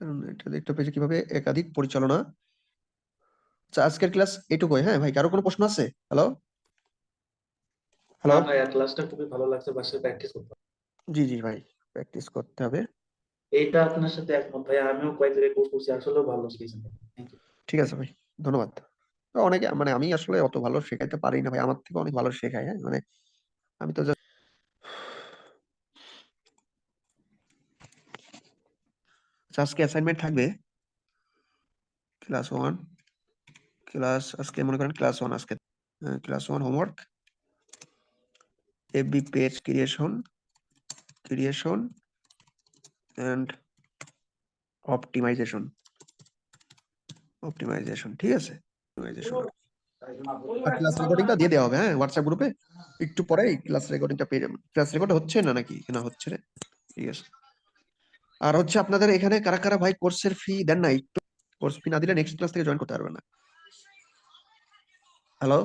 [SPEAKER 2] কারণ একটা পেজে কিভাবে একাধিক পরিচালনা। আচ্ছা, আজকের ক্লাস এটুকুই, হ্যাঁ ভাই, কারো কোনো প্রশ্ন আছে? হ্যালো হ্যালো,
[SPEAKER 3] না ভাইয়া, ক্লাসটা খুবই ভালো লাগছে, বাসায় প্র্যাকটিস করতে হবে।
[SPEAKER 2] জি জি ভাই, প্র্যাকটিস করতে হবে।
[SPEAKER 3] এইটা আপনার সাথে একমত ভাইয়া, আমিও কয়েক জায়গায় কোর্স করছি, আসলেও ভালো শিখেছেন। Thank you.
[SPEAKER 2] ঠিক আছে ভাই, ধন্যবাদ। তো অনেকে মানে আমি আসলে অত ভালো শেখাইতে পারি না ভাই, আমার থেকে অনেক ভালো শেখায়, হ্যাঁ, মানে আমি তো আচ্ছা, আজকে অ্যাসাইনমেন্ট থাকবে ক্লাস 1, আজকে মনে করেন ক্লাস 1, আজকে class 1 homework FB page creation and optimization, ঠিক আছে, অপটিমাইজেশন। আর ক্লাস রেকর্ডিংটা দিয়ে দেওয়া হবে, হ্যাঁ, হোয়াটসঅ্যাপ গ্রুপে একটু পরেই ক্লাস রেকর্ডিংটা পেয়ে যাবেন। ক্লাস রেকর্ড হচ্ছে না নাকি, না হচ্ছে রে, ঠিক আছে। আর হচ্ছে আপনাদের এখানে কারা কারা ভাই কোর্সের ফি দেন না, একটু কোর্স ফি না দিলে নেক্সট ক্লাস থেকে জয়েন করতে পারবেন না। হ্যালো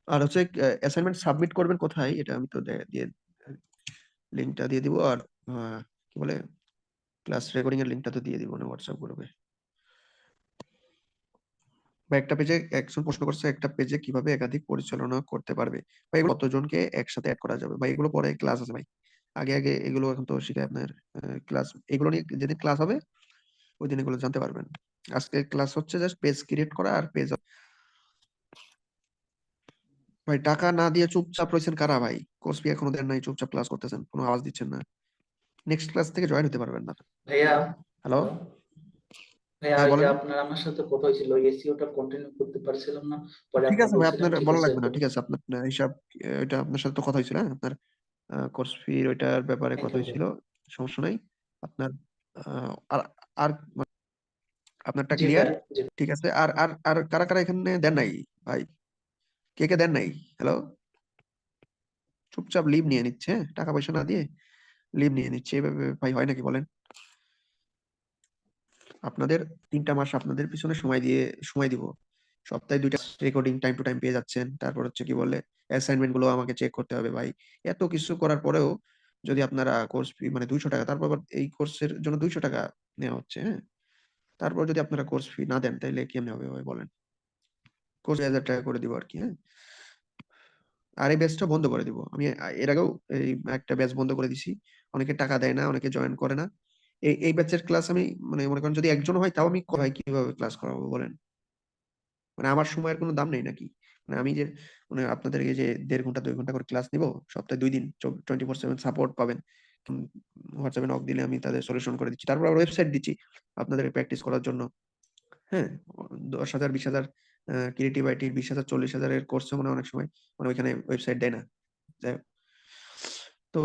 [SPEAKER 2] আর হচ্ছে অ্যাসাইনমেন্ট সাবমিট করবেন কোথায়, এটা আমি তো দিয়ে লিঙ্কটা দিয়ে দিব। আর কি বলে ক্লাস রেকর্ডিং এর লিঙ্কটা তো দিয়ে দিব না হোয়াটসঅ্যাপ গ্রুপে। বা একটা পেজে একজন প্রশ্ন করছে, একটা পেজে কিভাবে একাধিক পরিচালনা করতে পারবে বা এগুলো কতজনকে একসাথে অ্যাড করা যাবে, বা এগুলো পরে ক্লাস আছে ভাই। আগে আগে এগুলো এখন তো শিখায় আপনার ক্লাস, এগুলো নিয়ে যেদিন ক্লাস হবে ওই দিন এগুলো জানতে পারবেন। আজকে ক্লাস হচ্ছে জাস্ট পেজ ক্রিয়েট করা আর পেজ। ভাই টাকা না দিয়ে চুপচাপ রয়েছেন কারা ভাই? কোর্স ফি এখনো দেন নাই, চুপচাপ ক্লাস করতেছেন, কোনো আওয়াজ দিচ্ছেন না। নেক্সট ক্লাস থেকে জয়েন হতে পারবেন না।
[SPEAKER 3] ভাইয়া,
[SPEAKER 2] হ্যালো,
[SPEAKER 3] হ্যালো ভাইয়া,
[SPEAKER 2] হ্যাঁ
[SPEAKER 3] ওই যে
[SPEAKER 2] বলেন।
[SPEAKER 3] আপনার আমার সাথে কথা হয়েছিল, এসিওটা কন্টিনিউ করতে পারছিলাম না, পরে
[SPEAKER 2] ঠিক
[SPEAKER 3] আপনি
[SPEAKER 2] আছে ভাই,
[SPEAKER 3] বলছিলেন
[SPEAKER 2] আপনার
[SPEAKER 3] ঠিক
[SPEAKER 2] বলা
[SPEAKER 3] আছে
[SPEAKER 2] লাগবে না, ঠিক আছে। আপনার হিসাব এটা আপনার সাথে তো কথা হয়েছিল, হ্যাঁ আপনার কোর্স ফি ওইটার ব্যাপারে
[SPEAKER 3] থ্যাংক
[SPEAKER 2] কথা
[SPEAKER 3] ইউ।
[SPEAKER 2] হয়েছিল, সমস্যা নাই। আপনার আর আর আপনারটা
[SPEAKER 3] জি
[SPEAKER 2] ক্লিয়ার,
[SPEAKER 3] ভাই, জি।
[SPEAKER 2] ঠিক আছে। আর আর আর কারা কারা এখানে দেন নাই ভাই? কে কে দেন নাই? হ্যালো, চুপচাপ লিভ নিয়ে নিচ্ছে, হ্যাঁ? টাকা পয়সা না দিয়ে লিভ নিয়ে নিচ্ছে, এভাবে ভাই হয় নাকি বলেন? আপনাদের ৩টা মাস আপনাদের পিছনে সময় দিব। সপ্তাহে ২টা রেকর্ডিং টাইম টু টাইম পেয়ে যাচ্ছেন। তারপর হচ্ছে কি বলে অ্যাসাইনমেন্ট গুলো আমাকে চেক করতে হবে ভাই। এত কিছু করার পরেও যদি আপনারা কোর্স ফি মানে ৳২০০, তারপর আবার এই কোর্সের জন্য ৳২০০ নেওয়া হচ্ছে, হ্যাঁ? তারপর যদি আপনারা কোর্স ফি না দেন তাইলে কেমনে হবে ভাই বলেন? কোর্স ৳২,০০০ করে দিব আরকি, হ্যাঁ? আর এই ব্যাচটা বন্ধ করে দিব। আমি এর আগেও এই একটা ব্যাচ বন্ধ করে দিছি। অনেকে টাকা দেয় না, অনেকে জয়েন করে না। এই ব্যাচের ক্লাস আমি মানে মনে করেন যদি একজন হয় তাও আমি ভাই কিভাবে ক্লাস করাবো বলেন? মানে আমার সময়ের কোনো দাম নেই নাকি? মানে আমি যে মানে আপনাদেরকে যে ১.৫ ঘন্টা ২ ঘন্টা করে ক্লাস নিব, সপ্তাহে ২ দিন 24/7 সাপোর্ট পাবেন। উম WhatsApp এ নক দিলে আমি তাদের সলিউশন করে দিচ্ছি। তারপর আবার ওয়েবসাইট দিচ্ছি আপনাদেরকে প্র্যাকটিস করার জন্য। হ্যাঁ? ১০,০০০ ২০,০০০ ক্রিয়েটিভ আইটির ২০,০০০ ৪০,০০০ এর কোর্সে মনে হয় অনেক সময় মানে ওইখানে ওয়েবসাইট দেয় না। যাই হোক। তো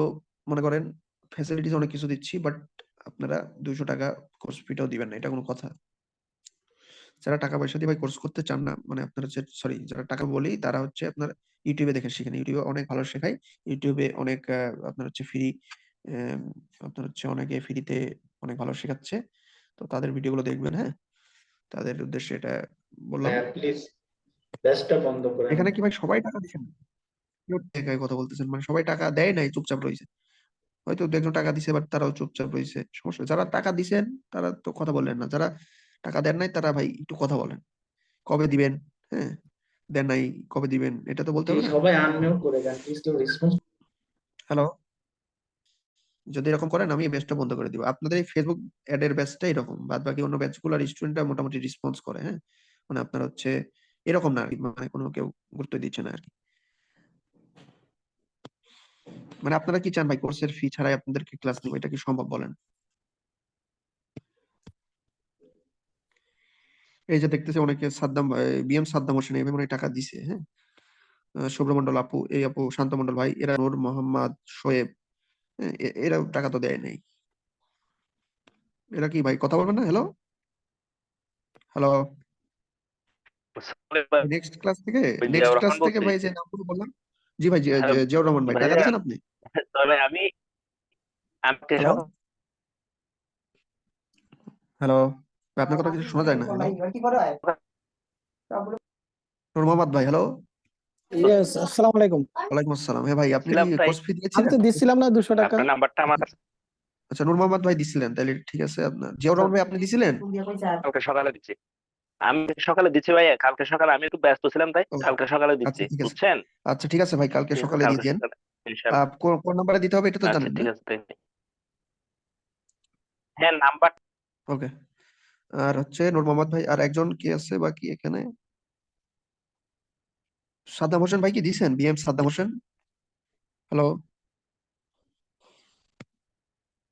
[SPEAKER 2] মনে করেন ফ্যাসিলিটিস অনেক কিছু দিচ্ছি, বাট আপনারা ৳২০০ কোর্স ফিটাও দিবেন না। এটা কোনো কথা? যারা টাকা পয়সা দিয়ে ভাই কোর্স করতে চান না, মানে আপনার হচ্ছে সরি যারা টাকা বলি তারা হচ্ছে আপনার YouTube এ দেখে শিখেন। YouTube এ অনেক ভালো শেখায়। YouTube এ অনেক আপনার হচ্ছে ফ্রি অ্যাম আপনার হচ্ছে অনেকে ফ্রিতে অনেক ভালো শেখাচ্ছে। তো তাদের ভিডিওগুলো দেখবেন, হ্যাঁ? তাদের উদ্দেশ্যে এটা বললাম।
[SPEAKER 3] ভাইয়া প্লিজ ব্যাচটা বন্ধ করেন
[SPEAKER 2] এখানে
[SPEAKER 3] না।
[SPEAKER 2] কি ভাই সবাই টাকা দিচ্ছেন? কেউ টাকায় কথা বলতেছেন। মানে সবাই টাকা দেয় নাই, চুপচাপ রইছে। হয়তো ২ ১ জন টাকা দিছে বাট তারাও চুপচাপ রইছে। সমস্যা যারা টাকা দিছেন তারা তো কথা বললেন না। যারা টাকা দেন নাই তারা ভাই একটু কথা বলেন। কবে দিবেন? হ্যাঁ? দেন নাই, কবে দিবেন? এটা তো বলতে
[SPEAKER 3] জি,
[SPEAKER 2] হবে না?
[SPEAKER 3] সবাই আনমিউট করে দেন প্লিজ, কেউ রেসপন্স।
[SPEAKER 2] হ্যালো? যদি এরকম করেন আমি এই ব্যাচটা বন্ধ করে দিব। আপনাদের এই Facebook এড এর ব্যাচটা এরকম। বাদবাকি অন্য ব্যাচগুলার স্টুডেন্টরা মোটামুটি রেসপন্স করে, হ্যাঁ? মানে আপনার হচ্ছে এরকম না আরকি। মানে কোনো কেউ গুরুত্ব দিচ্ছে না আরকি। মানে আপনারা কি চান ভাই কোর্সের ফি ছাড়াই আপনাদেরকে ক্লাস নিব? এটা কি সম্ভব বলেন? এই যে দেখতেছি অনেকে সাদ্দাম বিএম সাদ্দাম হোসেন এভাবে মনে হয় টাকা দিছে, হ্যাঁ? শুভ্র মন্ডল আপু, এই আপু, শান্ত মন্ডল ভাই, এরা নূর মোহাম্মদ, শোয়েব, হ্যাঁ? এরাও টাকা তো দেয় নাই। এরা কি ভাই কথা বলবেন না? হ্যালো? হ্যালো? নেক্সট ক্লাস থেকে নেক্সট
[SPEAKER 7] জিয়াউর
[SPEAKER 2] ক্লাস
[SPEAKER 7] রহমান
[SPEAKER 2] থেকে
[SPEAKER 7] বলছি।
[SPEAKER 2] ভাই যে নামগুলো বললাম। জি ভাই,
[SPEAKER 7] হ্যাঁ
[SPEAKER 2] জিয়াউর রহমান ভাই টাকা
[SPEAKER 7] ভাইয়া,
[SPEAKER 2] দিছেন আপনি?
[SPEAKER 7] তবে আমি
[SPEAKER 2] হ্যালো? হ্যালো? ভাই আপনার কথা কিছু শোনা যায় না। হ্যালো? নূর মোহাম্মদ ভাই, হ্যালো?
[SPEAKER 6] ইয়েস, আসসালামু আলাইকুম।
[SPEAKER 2] ওয়ালাইকুম আসসালাম। হ্যাঁ ভাই, আপনি কি
[SPEAKER 7] ছিলাম তাই
[SPEAKER 2] কোর্স ফি
[SPEAKER 6] আমি
[SPEAKER 2] দিয়েছিলেন?
[SPEAKER 6] তো দিচ্ছিলাম না 200 টাকা।
[SPEAKER 7] আপনার নাম্বারটা আমার কাছে
[SPEAKER 2] আচ্ছা, নূর মোহাম্মদ ভাই দিছিলেন, তাহলে ঠিক আছে। আপনার জিয়াউর রহমান ভাই আপনি দিছিলেন?
[SPEAKER 7] কালকে সকালে দিচ্ছি। আমি সকালে দিচ্ছি ভাইয়া, কালকে সকালে আমি একটু ব্যস্ত ছিলাম তাই
[SPEAKER 2] ও,
[SPEAKER 7] কালকে সকালে
[SPEAKER 2] আচ্ছা
[SPEAKER 7] দিচ্ছি,
[SPEAKER 2] ঠিক আছে।
[SPEAKER 7] বুঝছেন?
[SPEAKER 2] আচ্ছা ঠিক আছে ভাই, কালকে
[SPEAKER 7] ঠিক আছে,
[SPEAKER 2] সকালে দিয়ে
[SPEAKER 7] কালকে
[SPEAKER 2] দিয়েন।
[SPEAKER 7] সকালে ইনশাআল্লাহ।
[SPEAKER 2] কোন নাম্বারে দিতে হবে এটা তো
[SPEAKER 7] আচ্ছা
[SPEAKER 2] জানেন না?
[SPEAKER 7] ঠিক আছে তাই। হ্যাঁ নাম্বার
[SPEAKER 2] ওকে। আর হচ্ছে নূর মোহাম্মদ ভাই আর একজন কি আছে বাকি এখানে? সাদ্দাম হোসেন ভাই কি দিছেন? বিএম সাদ্দাম হোসেন? হ্যালো?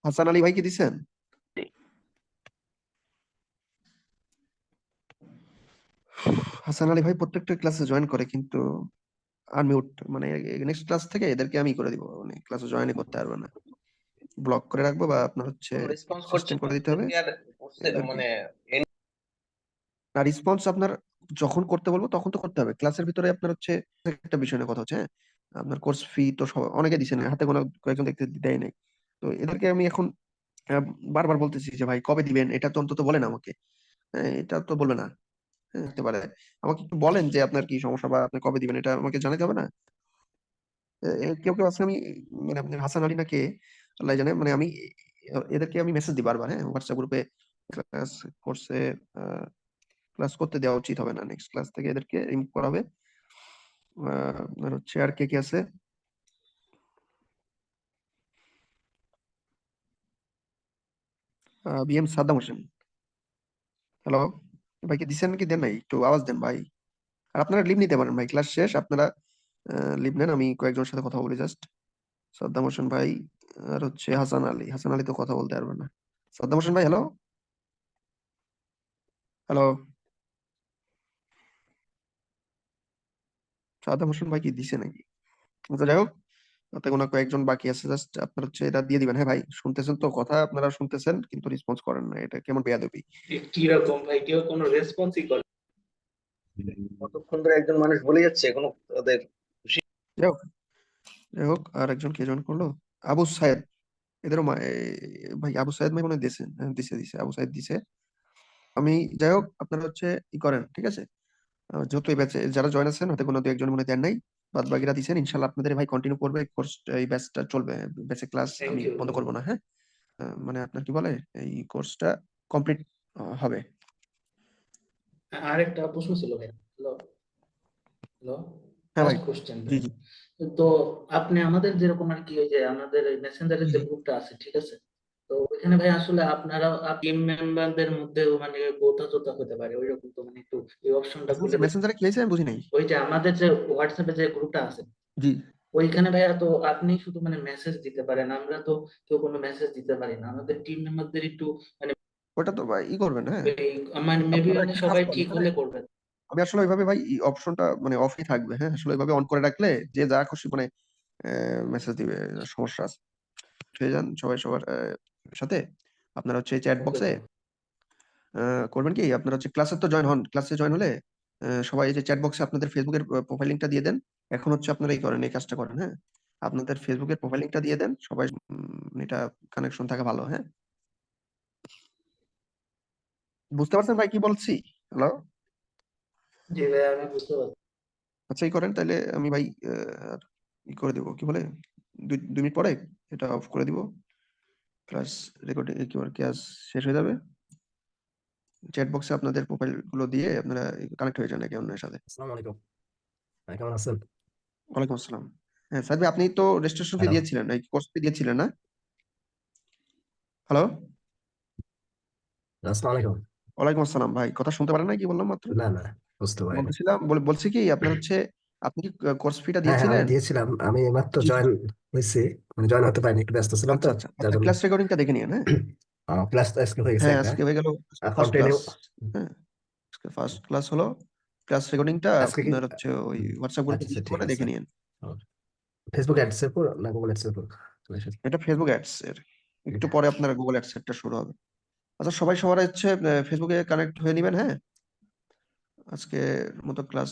[SPEAKER 2] হাসান আলী ভাই কি দিছেন? হাসান আলী ভাই প্রত্যেকটা ক্লাসে জয়েন করে কিন্তু আনমিউট, মানে নেক্সট ক্লাস থেকে এদেরকে আমি করে দিব, মানে ক্লাসে জয়েনই করতে পারবে না। ব্লক করে রাখবো বা আপনার হচ্ছে
[SPEAKER 4] রেসপন্স করছে
[SPEAKER 2] সাসপেন্ড
[SPEAKER 4] না
[SPEAKER 2] করে দিতে হবে
[SPEAKER 4] ওদেরকে আর
[SPEAKER 2] এদেরকে।
[SPEAKER 4] মানে
[SPEAKER 2] না, রেসপন্স আপনার যখন করতে বলবো তখন তো করতে হবে। ক্লাসের ভিতরে আপনার হচ্ছে একটা বিষয় নিয়ে কথা হচ্ছে, হ্যাঁ? আপনার কোর্স ফি তো অনেকে দিছে না, হাতে গোনা কয়েকজন দেখতে দেয় নাই। তো এদেরকে আমি এখন বারবার বলতেছি যে ভাই কবে দিবেন এটা তো অন্তত বলেন আমাকে, হ্যাঁ? এটা তো বলবে না। হ্যাঁ হতে পারে। আমাকে একটু বলেন যে আপনার কি সমস্যা বা আপনি কবে দিবেন, এটা আমাকে জানাতে হবে না? কেউ কেউ আছে, আমি মানে আপনার হাসান আলী না কে আল্লাহ জানে, মানে আমি এদেরকে আমি মেসেজ দিই বারবার, হ্যাঁ হোয়াটসঅ্যাপ গ্রুপে ক্লাস করছে, ক্লাস করতে দেওয়া উচিত হবে না, নেক্সট ক্লাস থেকে এদেরকে রিমুভ করা হবে। আর হচ্ছে আর কে কে আছে, বিএম সাদ্দাম হোসেন, হ্যালো ভাইকে দিচ্ছেন কি দেন নাই, একটু আওয়াজ দেন ভাই। আর আপনারা লিভ নিতে পারেন ভাই, ক্লাস শেষ, আপনারা লিভ নেন, আমি কয়েকজনের সাথে কথা বলি জাস্ট। সাদ্দাম হোসেন ভাই, আর হচ্ছে হাসান আলী, হাসান আলী তো কথা বলতে পারবে না। সাদ্দাম হোসেন ভাই, হ্যালো হ্যালো, সাদ্দাম হোসেন ভাই কি দিছে নাকি? আচ্ছা যাই হোক, তাতে কোনো কয়েকজন বাকি আছে, জাস্ট আপনার হচ্ছে এটা দিয়ে দিবেন। হ্যাঁ ভাই, শুনতেছেন তো কথা, আপনারা শুনতেছেন কিন্তু রেসপন্স করেন না, এটা কেমন বেয়াদবি।
[SPEAKER 3] কিরকম ভাই, কেউ কোনো রেসপন্সই করে
[SPEAKER 4] কতক্ষণ ধরে একজন মানুষ বলে যাচ্ছে কোনো তাদের
[SPEAKER 2] যাই হোক, যাই হোক, আর একজন কে জয়েন করলো, আবু সাইদ, এদেরও ভাই আবু সাইদ ভাই মনে হয় দিয়েছেন, হ্যাঁ দিছে দিছে, আবু সাইদ দিছে। আমি যাই হোক, আপনারা হচ্ছে ই করেন, ঠিক আছে? যেহেতু এই ব্যাচে যারা জয়েন আছেন হয়তো কোনো দু একজন মনে হয় দেন নাই, বাদ বাকিরা দিছেন, ইনশাল্লাহ আপনাদের ভাই কন্টিনিউ করবে কোর্স, এই ব্যাচটা চলবে, ব্যাচে ক্লাস
[SPEAKER 3] থ্যাংক
[SPEAKER 2] আমি
[SPEAKER 3] ইউ।
[SPEAKER 2] বন্ধ করবো না, হ্যাঁ। মানে আপনার কি বলে, এই কোর্সটা কমপ্লিট হবে।
[SPEAKER 3] আরেকটা প্রশ্ন ছিল ভাই। হ্যালো হ্যালো,
[SPEAKER 2] হ্যাঁ ভাই,
[SPEAKER 3] লাস্ট কোশ্চেন
[SPEAKER 2] জি
[SPEAKER 3] ভাই।
[SPEAKER 2] জি
[SPEAKER 3] তো আপনি আমাদের যেরকম আর কি, ওই যে আমাদের মেসেঞ্জারের
[SPEAKER 2] জি
[SPEAKER 3] যে
[SPEAKER 2] জি।
[SPEAKER 3] গ্রুপটা আছে, ঠিক আছে, তো ওইখানে ভাই আসলে আপনারা টিম মেম্বারদের মধ্যেও মানে কোথা তোতা হতে পারে ওইরকম, তো মানে একটু এই অপশনটা খুলে দিন।
[SPEAKER 2] মেসেঞ্জারে কি হয়েছে আমি বুঝি নাই।
[SPEAKER 3] ওই যে আমাদের যে হোয়াটসঅ্যাপে যে গ্রুপটা আছে,
[SPEAKER 2] জি,
[SPEAKER 3] ওইখানে ভাইয়া তো আপনি শুধু মানে মেসেজ দিতে পারেন, আমরা তো কেউ কোনো মেসেজ দিতে পারি না, আমাদের টিম মেম্বারদের একটু মানে
[SPEAKER 2] ওটা তো ভাই ই করবেন, হ্যাঁ
[SPEAKER 3] মানে মেবি
[SPEAKER 2] আপনারা
[SPEAKER 3] মানে
[SPEAKER 2] একটা কাজ
[SPEAKER 3] সবাই
[SPEAKER 2] করেন
[SPEAKER 3] ঠিক
[SPEAKER 2] এখানে,
[SPEAKER 3] হলে করবেন।
[SPEAKER 2] আমি আসলে ওইভাবে ভাই অপশনটা মানে অফই থাকবে, হ্যাঁ আসলে ওইভাবে অন করে রাখলে যে যা খুশি মানে মেসেজ দিবে, সমস্যা আছে। হয়ে যান সবাই সবার সাথে, আপনারা হচ্ছে চ্যাট
[SPEAKER 3] ওকে
[SPEAKER 2] বক্সে
[SPEAKER 3] ভাই।
[SPEAKER 2] করবেন কি, আপনারা হচ্ছে ক্লাসে তো জয়েন হন, ক্লাসে জয়েন হলে সবাই এই যে চ্যাট বক্সে আপনাদের ফেসবুকের প্রোফাইল লিংকটা দিয়ে দেন। এখন হচ্ছে আপনারা এই করেন, এই কাজটা করেন, হ্যাঁ আপনাদের ফেসবুকের প্রোফাইল লিংকটা দিয়ে দেন সবাই, এটা কানেকশন থাকা ভালো, হ্যাঁ। বুঝতে পারছেন ভাই কি বলছি? হ্যালো,
[SPEAKER 3] জি ভাই, আমি বুঝতে পারছি।
[SPEAKER 2] আচ্ছা এই করেন তাহলে, আমি ভাই আর ই করে দেবো, কি বলে, 2 মিনিট পরে এটা অফ করে দিব, ক্লাস রেকর্ডিং কি বলে ক্লাস শেষ হয়ে যাবে, চ্যাট বক্সে আপনাদের প্রোফাইল গুলো দিয়ে আপনারা কানেক্ট হয়ে যান একে অন্যের সাথে।
[SPEAKER 8] আসসালামু আলাইকুম ভাই, কেমন আছেন?
[SPEAKER 2] ওয়ালাইকুম আসসালাম। হ্যাঁ সাহেব, আপনি তো রেজিস্ট্রেশন ফি
[SPEAKER 8] হ্যালো,
[SPEAKER 2] দিয়েছিলেন, এই কোর্স ফি দিয়েছিলেন না? হ্যালো,
[SPEAKER 8] আসসালামু আলাইকুম।
[SPEAKER 2] ওয়ালাইকুম আসসালাম ভাই, কথা শুনতে পারেন না কি বললাম মাত্র?
[SPEAKER 8] না না, বুঝতে পারিনি।
[SPEAKER 2] বলতেছিলাম, বলছি কি আপনার হচ্ছে, আপনি কি কোর্স ফিটা
[SPEAKER 8] হ্যাঁ হ্যাঁ, আমি
[SPEAKER 2] দিয়েছিলেন?
[SPEAKER 8] দিয়েছিলাম, আমি মাত্র
[SPEAKER 2] জি জি।
[SPEAKER 8] জয়েন হয়েছি, মানে জয়েন হতে পারিনি, একটু ব্যস্ত ছিলাম তো,
[SPEAKER 2] আচ্ছা আচ্ছা,
[SPEAKER 8] যার
[SPEAKER 2] আপনার
[SPEAKER 8] জন্য।
[SPEAKER 2] ক্লাস রেকর্ডিংটা দেখে নিন, হ্যাঁ।
[SPEAKER 8] ক্লাস তো আজকে হয়ে গেছে
[SPEAKER 2] হ্যাঁ
[SPEAKER 8] একটা,
[SPEAKER 2] আজকে হয়ে গেল ফার্স্ট
[SPEAKER 8] কন্টিনিউ।
[SPEAKER 2] ক্লাস, হ্যাঁ ফার্স্ট ক্লাস হলো, ক্লাস রেকর্ডিংটা
[SPEAKER 8] আজকে কি
[SPEAKER 2] আপনার হচ্ছে ওই হোয়াটসঅ্যাপ গ্রুপে
[SPEAKER 8] আচ্ছা আচ্ছা,
[SPEAKER 2] লিংক
[SPEAKER 8] ঠিক
[SPEAKER 2] করে
[SPEAKER 8] আছে।
[SPEAKER 2] দেখে নিন।
[SPEAKER 8] ফেসবুক অ্যাডস এর পর না গুগল অ্যাডস এর পর চলে এসেছে?
[SPEAKER 2] এটা ফেসবুক অ্যাডস এর, একটু পরে আপনার গুগল অ্যাডস এরটা শুরু হবে। আচ্ছা সবাই সবার হচ্ছে ফেসবুকে কানেক্ট হয়ে নেবেন, হ্যাঁ। আজকে মতো ক্লাস